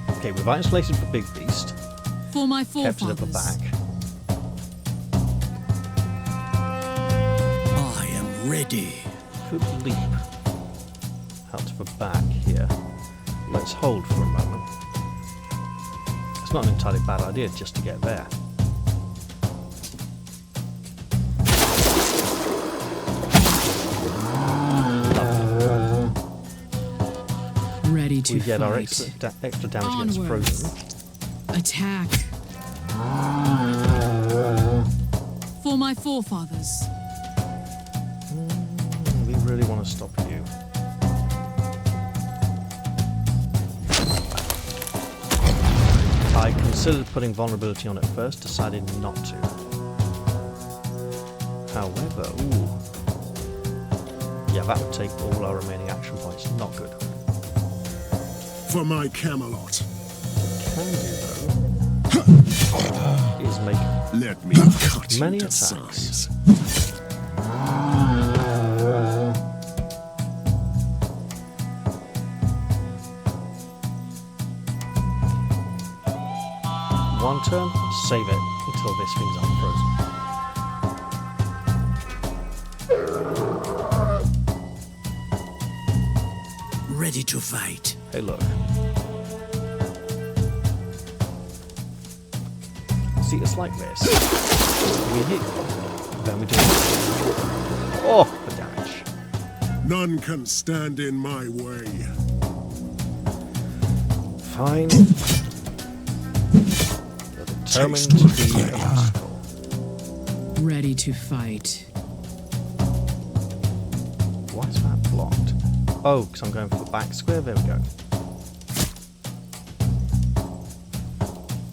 Okay, we've isolated the big beast, For my kept it at the forefathers. back. I am ready. Could leap out to the back here. Let's hold for a moment. It's not an entirely bad idea just to get there. Ready to We get our fight. extra damage against Onwards. frozen. Attack. For my forefathers. We really want to stop you. I considered putting vulnerability on it first, decided not to. However, ooh. Yeah, that would take all our remaining action points. Not good. For my Camelot. Can do though is make Let me cut many you to attacks. size. one turn, save it until this thing's unfrozen. Ready to fight. Hey, look. See, it's like this. We hit you, then we do it. Oh, the damage. None can stand in my way. Fine. You're determined to be an obstacle. Ready to fight. Why is that blocked? Oh, because I'm going for the back square. There we go.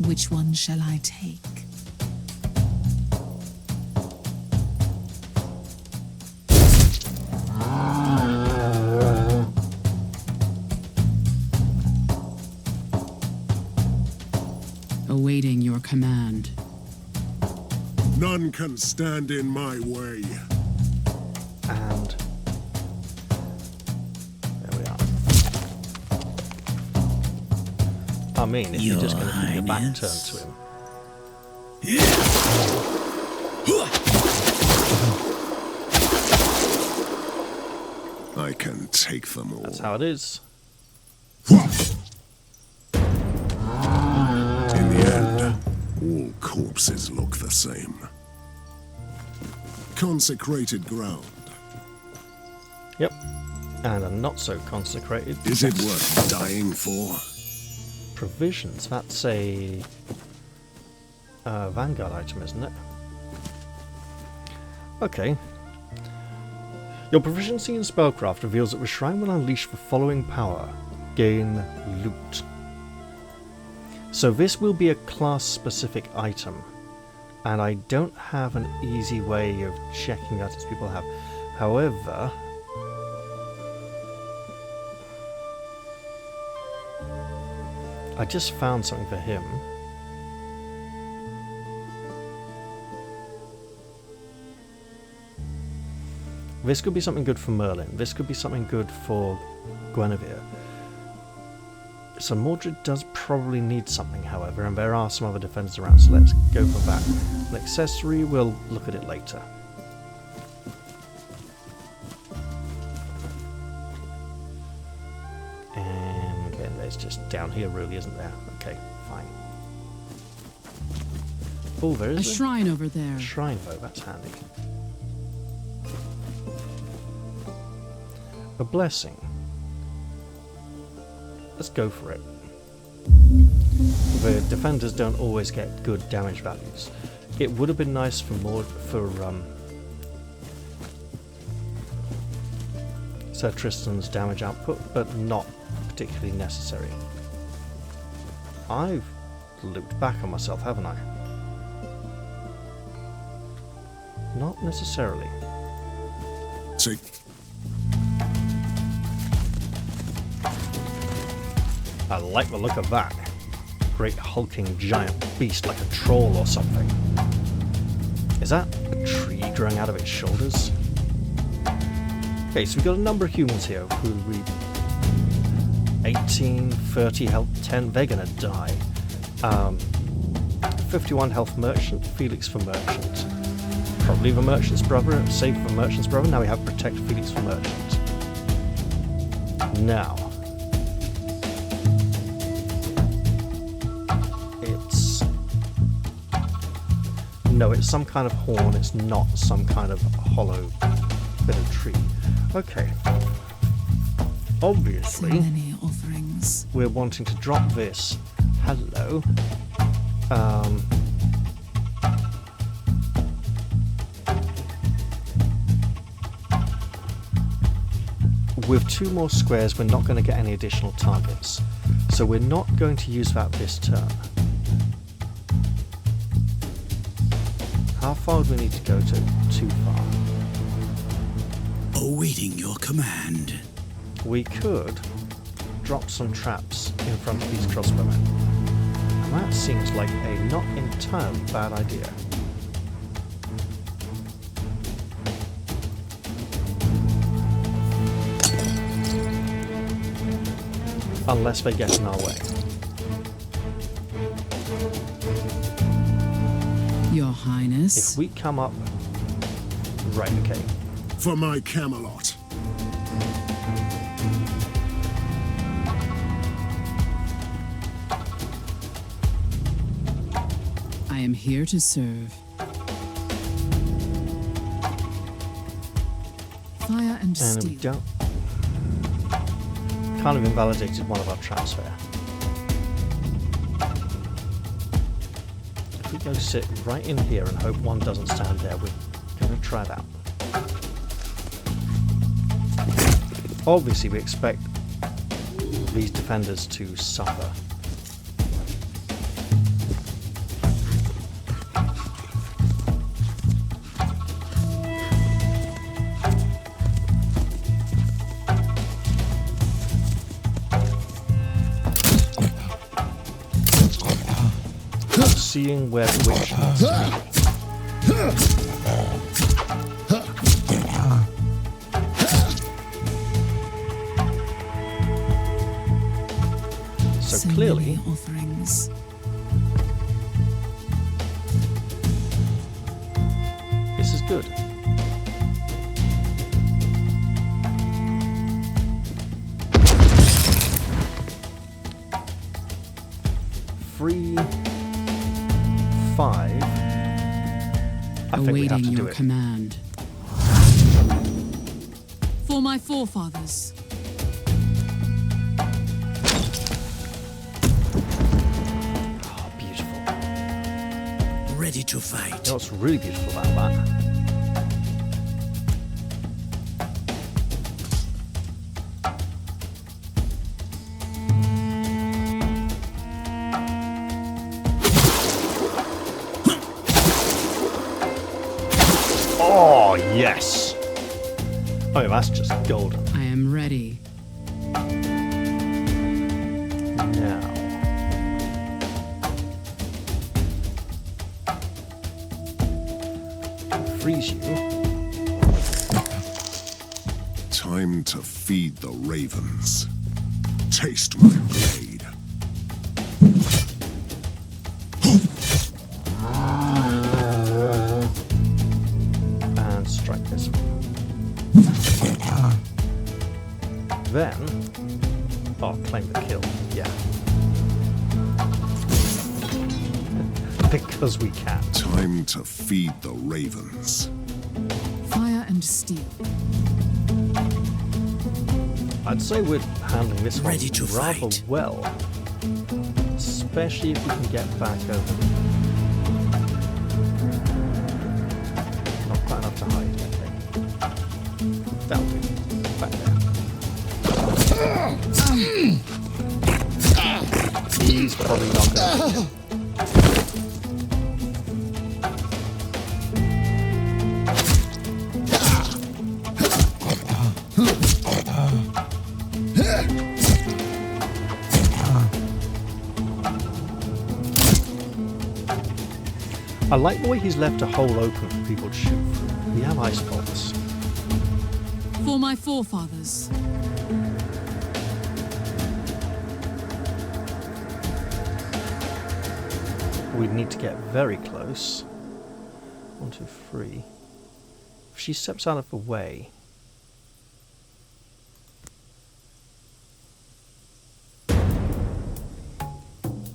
Which one shall I take? Awaiting your command. None can stand in my way. And there we are. I mean, if you're just going to keep your back turned to him. I can take them all. That's how it is. In the end, all corpses look the same. Consecrated ground. Yep. And a not so consecrated. Is it worth dying for? Provisions. That's a Vanguard item, isn't it? Okay. Your proficiency in spellcraft reveals that the shrine will unleash the following power. Gain loot. So this will be a class-specific item, and I don't have an easy way of checking that as people have. However, I just found something for him. This could be something good for Merlin. This could be something good for Guinevere. So Mordred does probably need something, however, and there are some other defenders around, so let's go for that. An accessory, we'll look at it later. And then there's just down here, really, isn't there? Okay, fine. Oh, there is A shrine over there. Shrine, though, that's handy. A blessing. Let's go for it. The defenders don't always get good damage values. It would have been nice for Sir Tristan's damage output, but not particularly necessary. I've looped back on myself, haven't I? Not necessarily. See, I like the look of that. Great hulking giant beast like a troll or something. Is that a tree growing out of its shoulders? Okay, so we've got a number of humans here who we... 18, 30 health, 10, they're gonna die. 51 health merchant, Felix for merchant. Probably the merchant's brother, save for merchant's brother, now we have protect Felix for merchant. Now... No, it's some kind of horn, it's not some kind of hollow bit of tree. Okay. Obviously, So many offerings. we're wanting to drop this. Hello. With 2 more squares, we're not going to get any additional targets. So we're not going to use that this turn. How far do we need to go to? Too far. Awaiting your command. We could drop some traps in front of these crossbowmen. And that seems like a not entirely bad idea. Unless they get in our way. Your Highness. If we come up... Right, okay. for my Camelot. I am here to serve. Fire and And steel. we don't... Kind of invalidated one of our traps there. If we go sit right in here and hope one doesn't stand there, we're going to try that. Obviously we expect these defenders to suffer. Seeing where the witch needs to be. So clearly, many offerings. this is good. Free 5. I think we have Awaiting to do your it. command. For my forefathers. Oh, beautiful. Ready to You fight. know what's really beautiful about that? Oh, yes! Oh, that's just golden. I am ready. Now. Freeze you. Time to feed the ravens. Taste my blade. And strike this one. Then, oh, claim the kill. Yeah. Because we can. Time to feed the ravens. Fire and steel. I'd say we're handling this one Ready to rather fight. well. Especially if we can get back over. Not quite enough to hide, okay. That'll do. Back there. He's probably not going to. I like the way he's left a hole open for people to shoot through. We have ice bolts. For my forefathers. We need to get very close. 1, 2, 3. If she steps out of the way.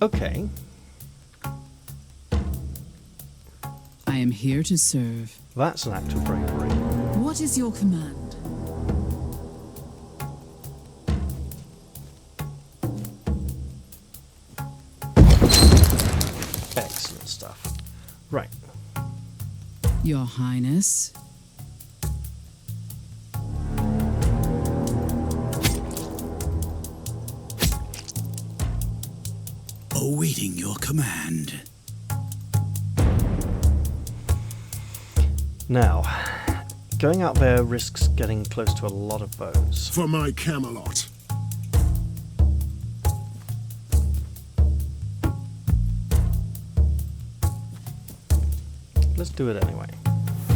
Okay. I am here to serve. That's an act of bravery. What is your command? Excellent stuff. Right. Your Highness. Awaiting your command. Now, going out there risks getting close to a lot of bows. For my Camelot. Let's do it anyway.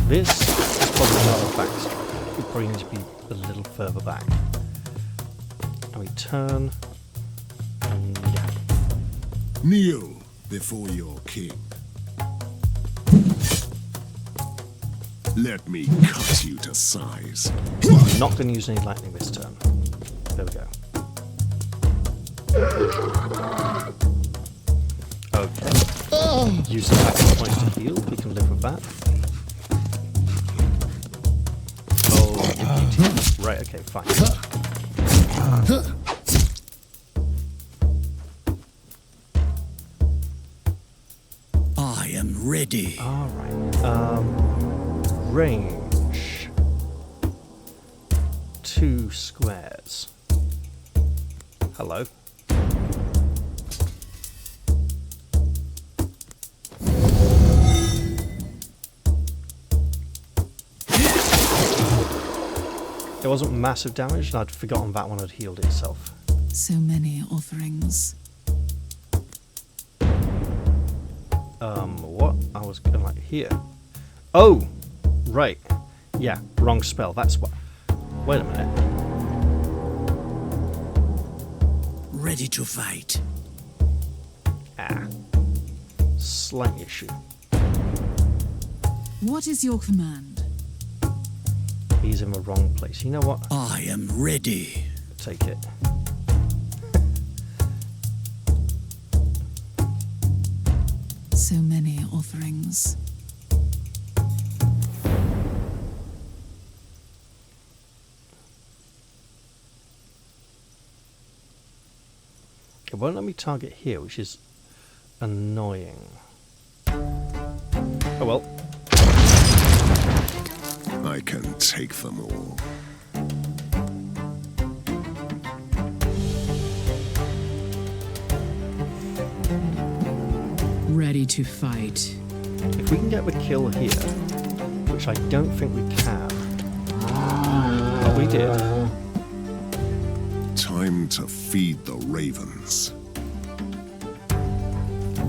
This is probably not a backstrike. We probably need to be a little further back. And we turn. And yeah. Kneel before your king. Let me cut you to size. I'm not going to use any lightning this turn. There we go. Okay. Use action points to heal. We can live with that. Oh, you right, okay, fine. I am ready. Alright. Range. 2 squares. Hello. It wasn't massive damage, and I'd forgotten that one had healed itself. So many offerings. What? I was gonna like here. Oh! Right. Yeah, wrong spell. That's what. Wait a minute. Ready to fight. Ah. Slight issue. What is your command? He's in the wrong place. You know what? I am ready. Take it. So many offerings. It won't let me target here, which is annoying. Oh well. I can take them all. Ready to fight. If we can get the kill here, which I don't think we can. But we did. Time to feed the ravens.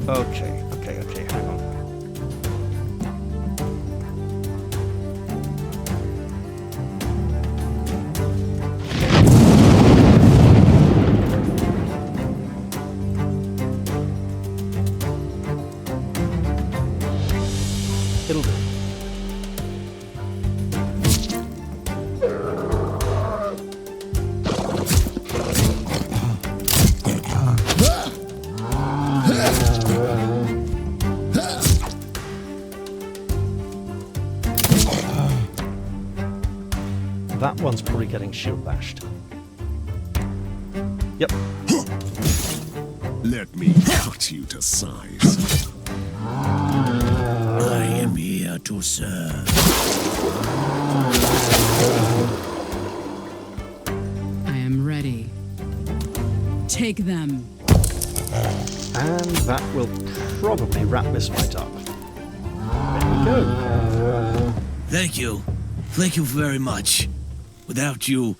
Okay, hang on. It'll do. That one's probably getting shield bashed. Yep. Let me cut you to size. I am here to serve. I am ready. Take them. And that will probably wrap this fight up. There we go. Thank you. Thank you very much. Without you,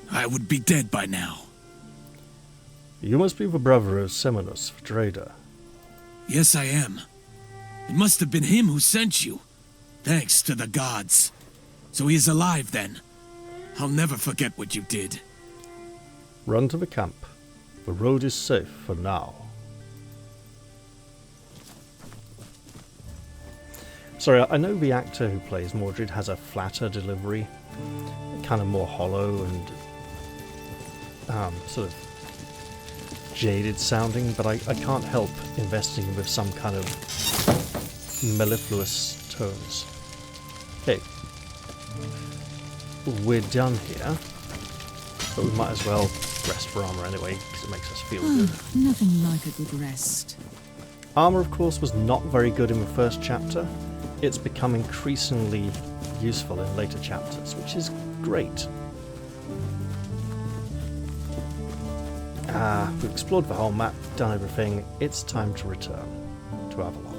I would be dead by now. You must be the brother of Seminus, the trader. Yes, I am. It must have been him who sent you. Thanks to the gods. So he is alive then. I'll never forget what you did. Run to the camp. The road is safe for now. Sorry, I know the actor who plays Mordred has a flatter delivery, kind of more hollow and sort of jaded sounding, but I can't help investing with some kind of mellifluous tones. Okay, we're done here, but we might as well rest for armor anyway, because it makes us feel good. Nothing like a good rest. Armor, of course, was not very good in the first chapter. It's become increasingly useful in later chapters, which is great. We've explored the whole map, done everything. It's time to return to Avalon.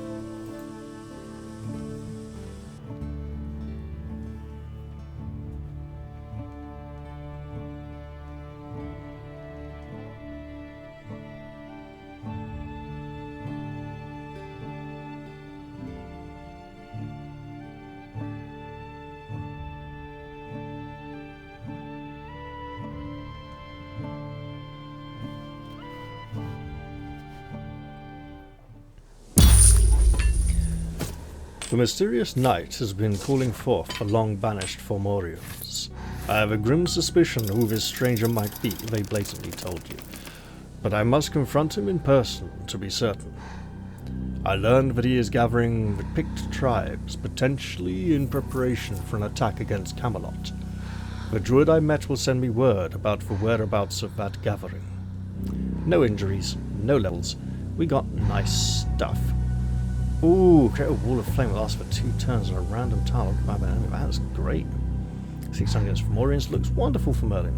The mysterious night has been calling forth the long-banished Fomorians. I have a grim suspicion who this stranger might be, they blatantly told you. But I must confront him in person to be certain. I learned that he is gathering the picked tribes, potentially in preparation for an attack against Camelot. The druid I met will send me word about the whereabouts of that gathering. No injuries, no levels. We got nice stuff. Ooh, create a wall of flame that lasts for 2 turns on a random tile occupied by an enemy. That's great. 600 against Fomorians looks wonderful for Merlin.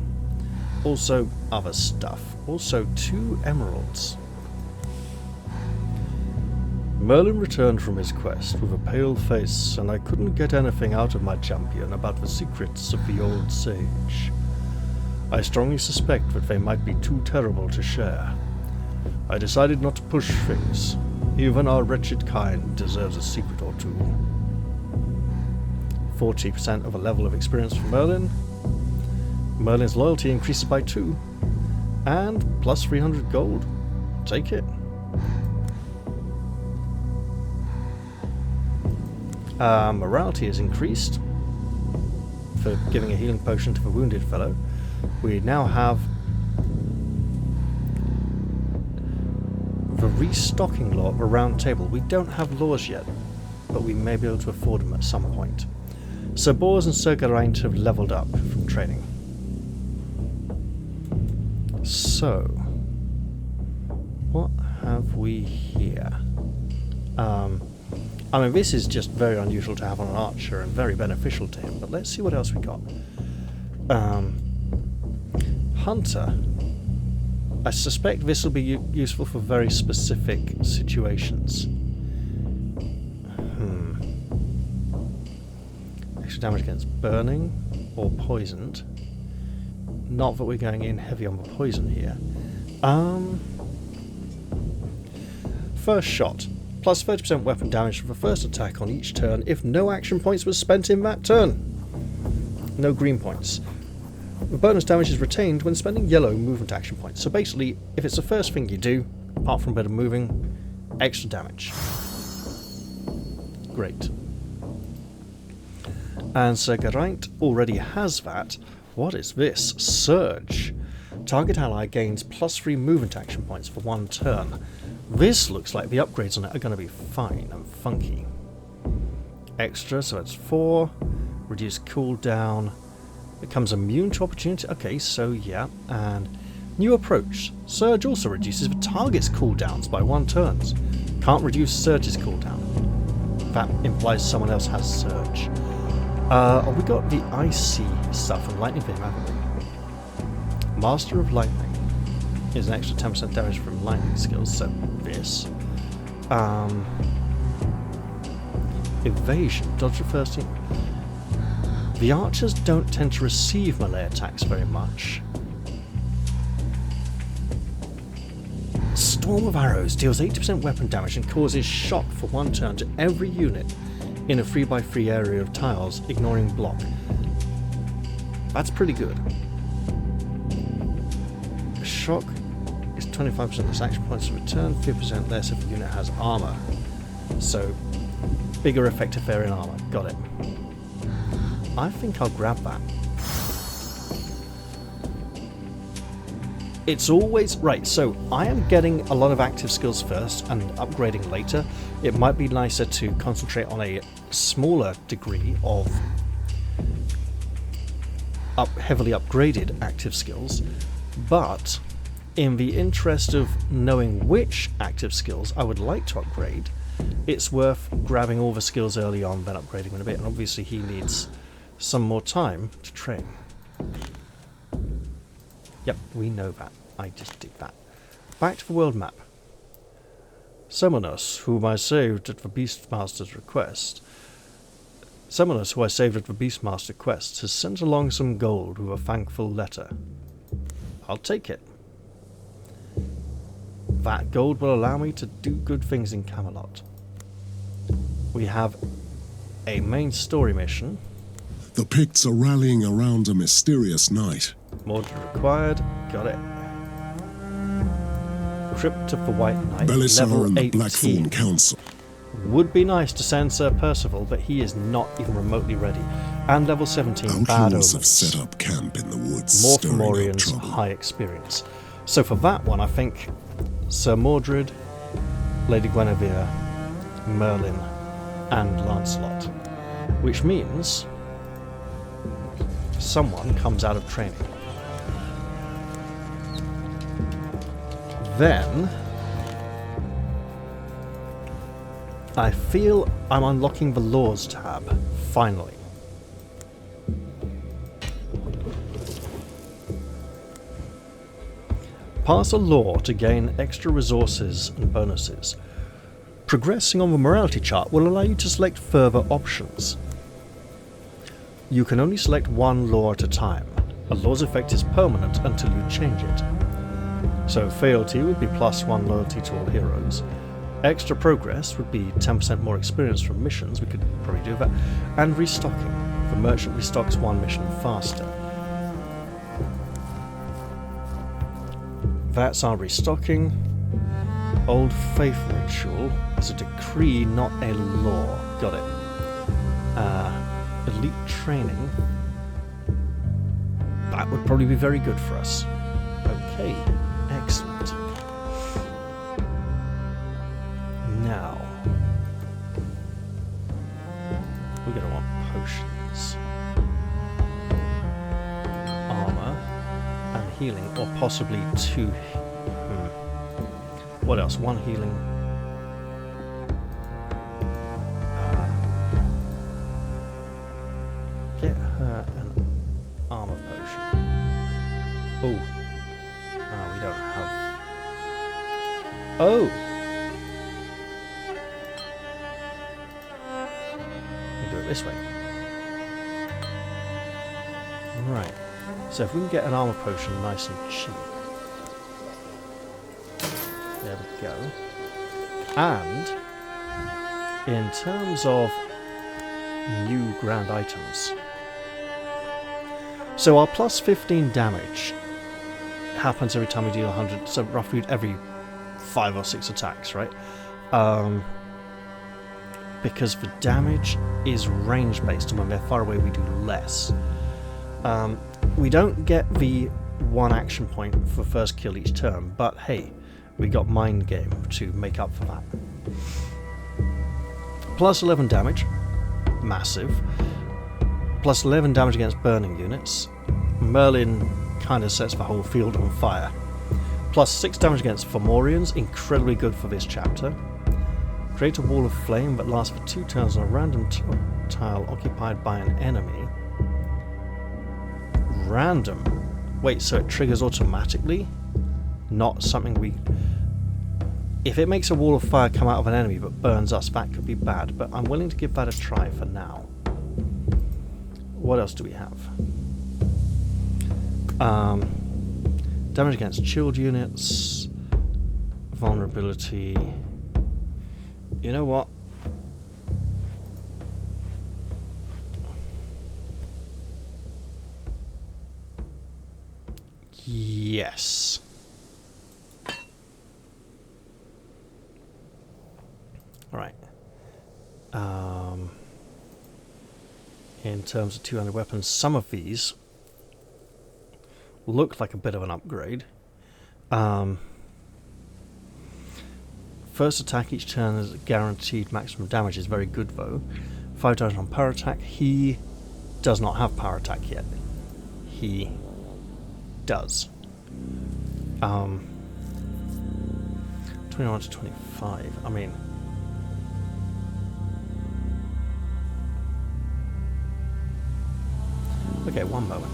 Also, other stuff. Also, 2 emeralds. Merlin returned from his quest with a pale face, and I couldn't get anything out of my champion about the secrets of the old sage. I strongly suspect that they might be too terrible to share. I decided not to push things. Even our wretched kind deserves a secret or two. 40% of a level of experience for Merlin. Merlin's loyalty increases by 2. And plus 300 gold. Take it. Morality is increased for giving a healing potion to the wounded fellow. We now have the restocking law of a round table. We don't have laws yet, but we may be able to afford them at some point. So Boars and Sir Geraint have leveled up from training. So, what have we here? I mean, this is just very unusual to have on an archer and very beneficial to him, but let's see what else we got. Hunter. I suspect this will be useful for very specific situations. Extra damage against burning or poisoned. Not that we're going in heavy on the poison here. First shot. Plus 30% weapon damage for the first attack on each turn if no action points were spent in that turn. No green points. The bonus damage is retained when spending yellow movement action points. So basically, if it's the first thing you do, apart from a bit of moving, extra damage. Great. And Sir Geraint already has that. What is this? Surge. Target ally gains +3 movement action points for 1 turn. This looks like the upgrades on it are going to be fine and funky. Extra, so it's 4. Reduced cooldown. Becomes immune to opportunity. Okay, so yeah. And new approach. Surge also reduces the target's cooldowns by 1 turn. Can't reduce Surge's cooldown. That implies someone else has Surge. We got the icy stuff and lightning beam, haven't we? Master of Lightning is an extra 10% damage from lightning skills, so this. Evasion, dodge the first team. The archers don't tend to receive melee attacks very much. Storm of Arrows deals 80% weapon damage and causes shock for 1 turn to every unit in a 3x3 area of tiles, ignoring block. That's pretty good. Shock is 25% less action points to return, 50% less if the unit has armor. So, bigger effective area in armor. Got it. I think I'll grab that. It's always... Right, so I am getting a lot of active skills first and upgrading later. It might be nicer to concentrate on a smaller degree of heavily upgraded active skills, but in the interest of knowing which active skills I would like to upgrade, it's worth grabbing all the skills early on, then upgrading in a bit, and obviously he needs some more time to train. Yep, we know that. I just did that. Back to the world map. Semonos, whom I saved at the Beastmaster's request. Semonos, who I saved at the Beastmaster quest, has sent along some gold with a thankful letter. I'll take it. That gold will allow me to do good things in Camelot. We have a main story mission. The Picts are rallying around a mysterious knight. Mordred required. Got it. Crypt of the White Knight. Belisar level and the 18. Blackthorn Council. Would be nice to send Sir Percival, but he is not even remotely ready. And level 17, Bad Outlaws Omens. have set up camp in the woods, More stirring up Fomorians, trouble. high experience. So for that one, I think Sir Mordred, Lady Guinevere, Merlin, and Lancelot. Which means someone comes out of training. Then I feel I'm unlocking the Laws tab, finally. Pass a law to gain extra resources and bonuses. Progressing on the morality chart will allow you to select further options. You can only select one law at a time. A law's effect is permanent until you change it. So fealty would be +1 loyalty to all heroes. Extra progress would be 10% more experience from missions, we could probably do that. And restocking. The merchant restocks 1 mission faster. That's our restocking. Old Faith Ritual is a decree, not a law. Got it. Elite Training. That would probably be very good for us. Okay, excellent. Now, we're going to want potions. Armor and healing, or possibly 2. What else? 1 healing. Oh! We do it this way. Right. So if we can get an armor potion nice and cheap. There we go. And in terms of new grand items. So our plus 15 damage happens every time we deal 100, so roughly every 5 or 6 attacks, right? Because the damage is range based, and when they're far away we do less. We don't get the 1 action point for first kill each turn, but hey, we got Mind Game to make up for that. Plus 11 damage, massive. Plus 11 damage against burning units. Merlin kind of sets the whole field on fire. Plus 6 damage against Fomorians, incredibly good for this chapter. Create a wall of flame that lasts for 2 turns on a random tile occupied by an enemy. Random. Wait, so it triggers automatically? Not something we... If it makes a wall of fire come out of an enemy but burns us, that could be bad, but I'm willing to give that a try for now. What else do we have? Damage against chilled units, vulnerability. You know what? Yes. Right. In terms of 200 weapons, some of these look like a bit of an upgrade. First attack each turn is guaranteed maximum damage is very good though. 5 times on power attack. He does not have power attack yet. He does. 21 to 25. I mean, okay, one moment.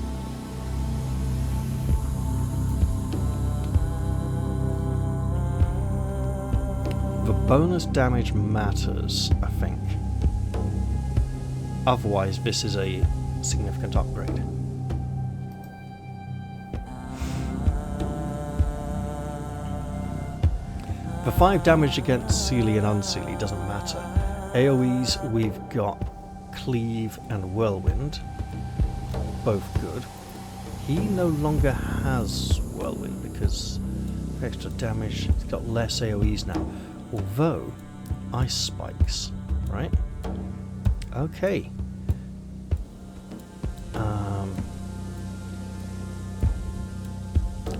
The bonus damage matters, I think. Otherwise, this is a significant upgrade. The 5 damage against Seelie and Unseelie doesn't matter. AoEs, we've got Cleave and Whirlwind. Both good. He no longer has Whirlwind because of extra damage. He's got less AoEs now. Although, Ice Spikes, right? Okay.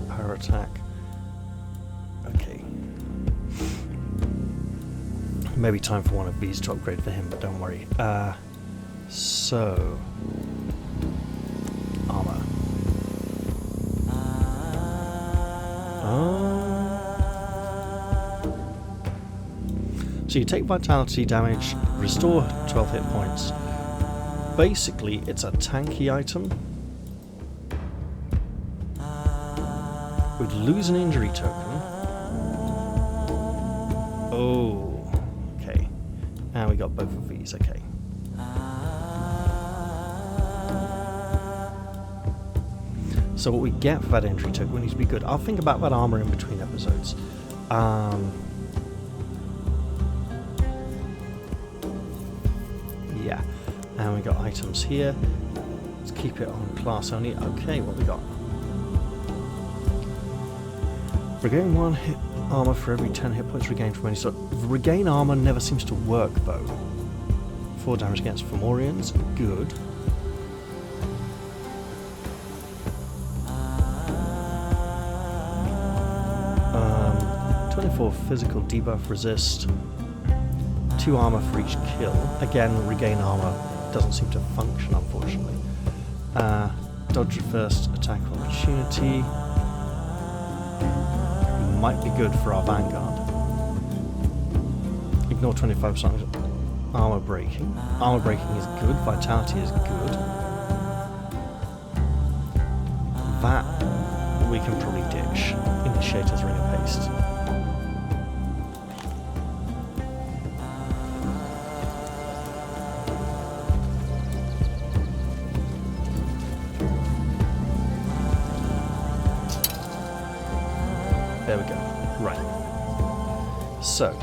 Power attack. Okay. Maybe time for one of these to upgrade for him, but don't worry. So... armor. So you take vitality damage, restore 12 hit points. Basically, it's a tanky item. We'd lose an injury token. Oh, okay. And we got both of these, okay. So what we get for that injury token needs to be good. I'll think about that armor in between episodes. Yeah, and we got items here. Let's keep it on class only. Okay, what we got? Regain 1 hit armor for every 10 hit points regained from any sort. Regain armor never seems to work though. 4 damage against Fomorians, good. For physical debuff resist, 2 armor for each kill. Again, regain armor doesn't seem to function, unfortunately. Dodge first attack opportunity might be good for our vanguard. Ignore 25% armor breaking. Armor breaking is good. Vitality is good. That we can probably ditch. Initiator's Ring of Haste. There we go. Right. So.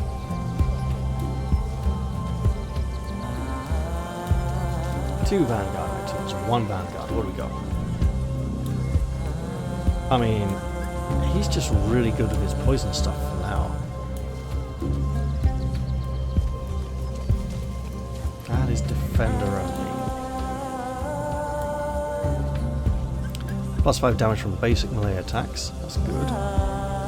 Two Vanguard items, one Vanguard. What do we got? I mean, he's just really good with his poison stuff for now. That is defender only. Plus 5 damage from basic melee attacks. That's good.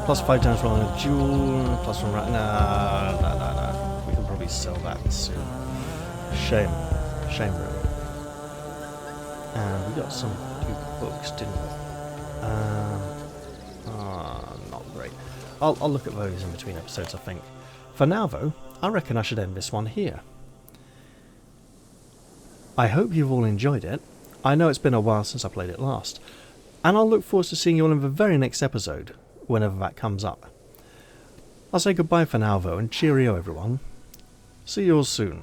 Plus 5 damage from a duel. Plus 1 nah. We can probably sell that soon. Shame. Shame, really. And we got some new books, didn't we? Not great. I'll look at those in between episodes, I think. For now, though, I reckon I should end this one here. I hope you've all enjoyed it. I know it's been a while since I played it last. And I'll look forward to seeing you all in the very next episode, whenever that comes up. I'll say goodbye for now, though, and cheerio, everyone. See you all soon.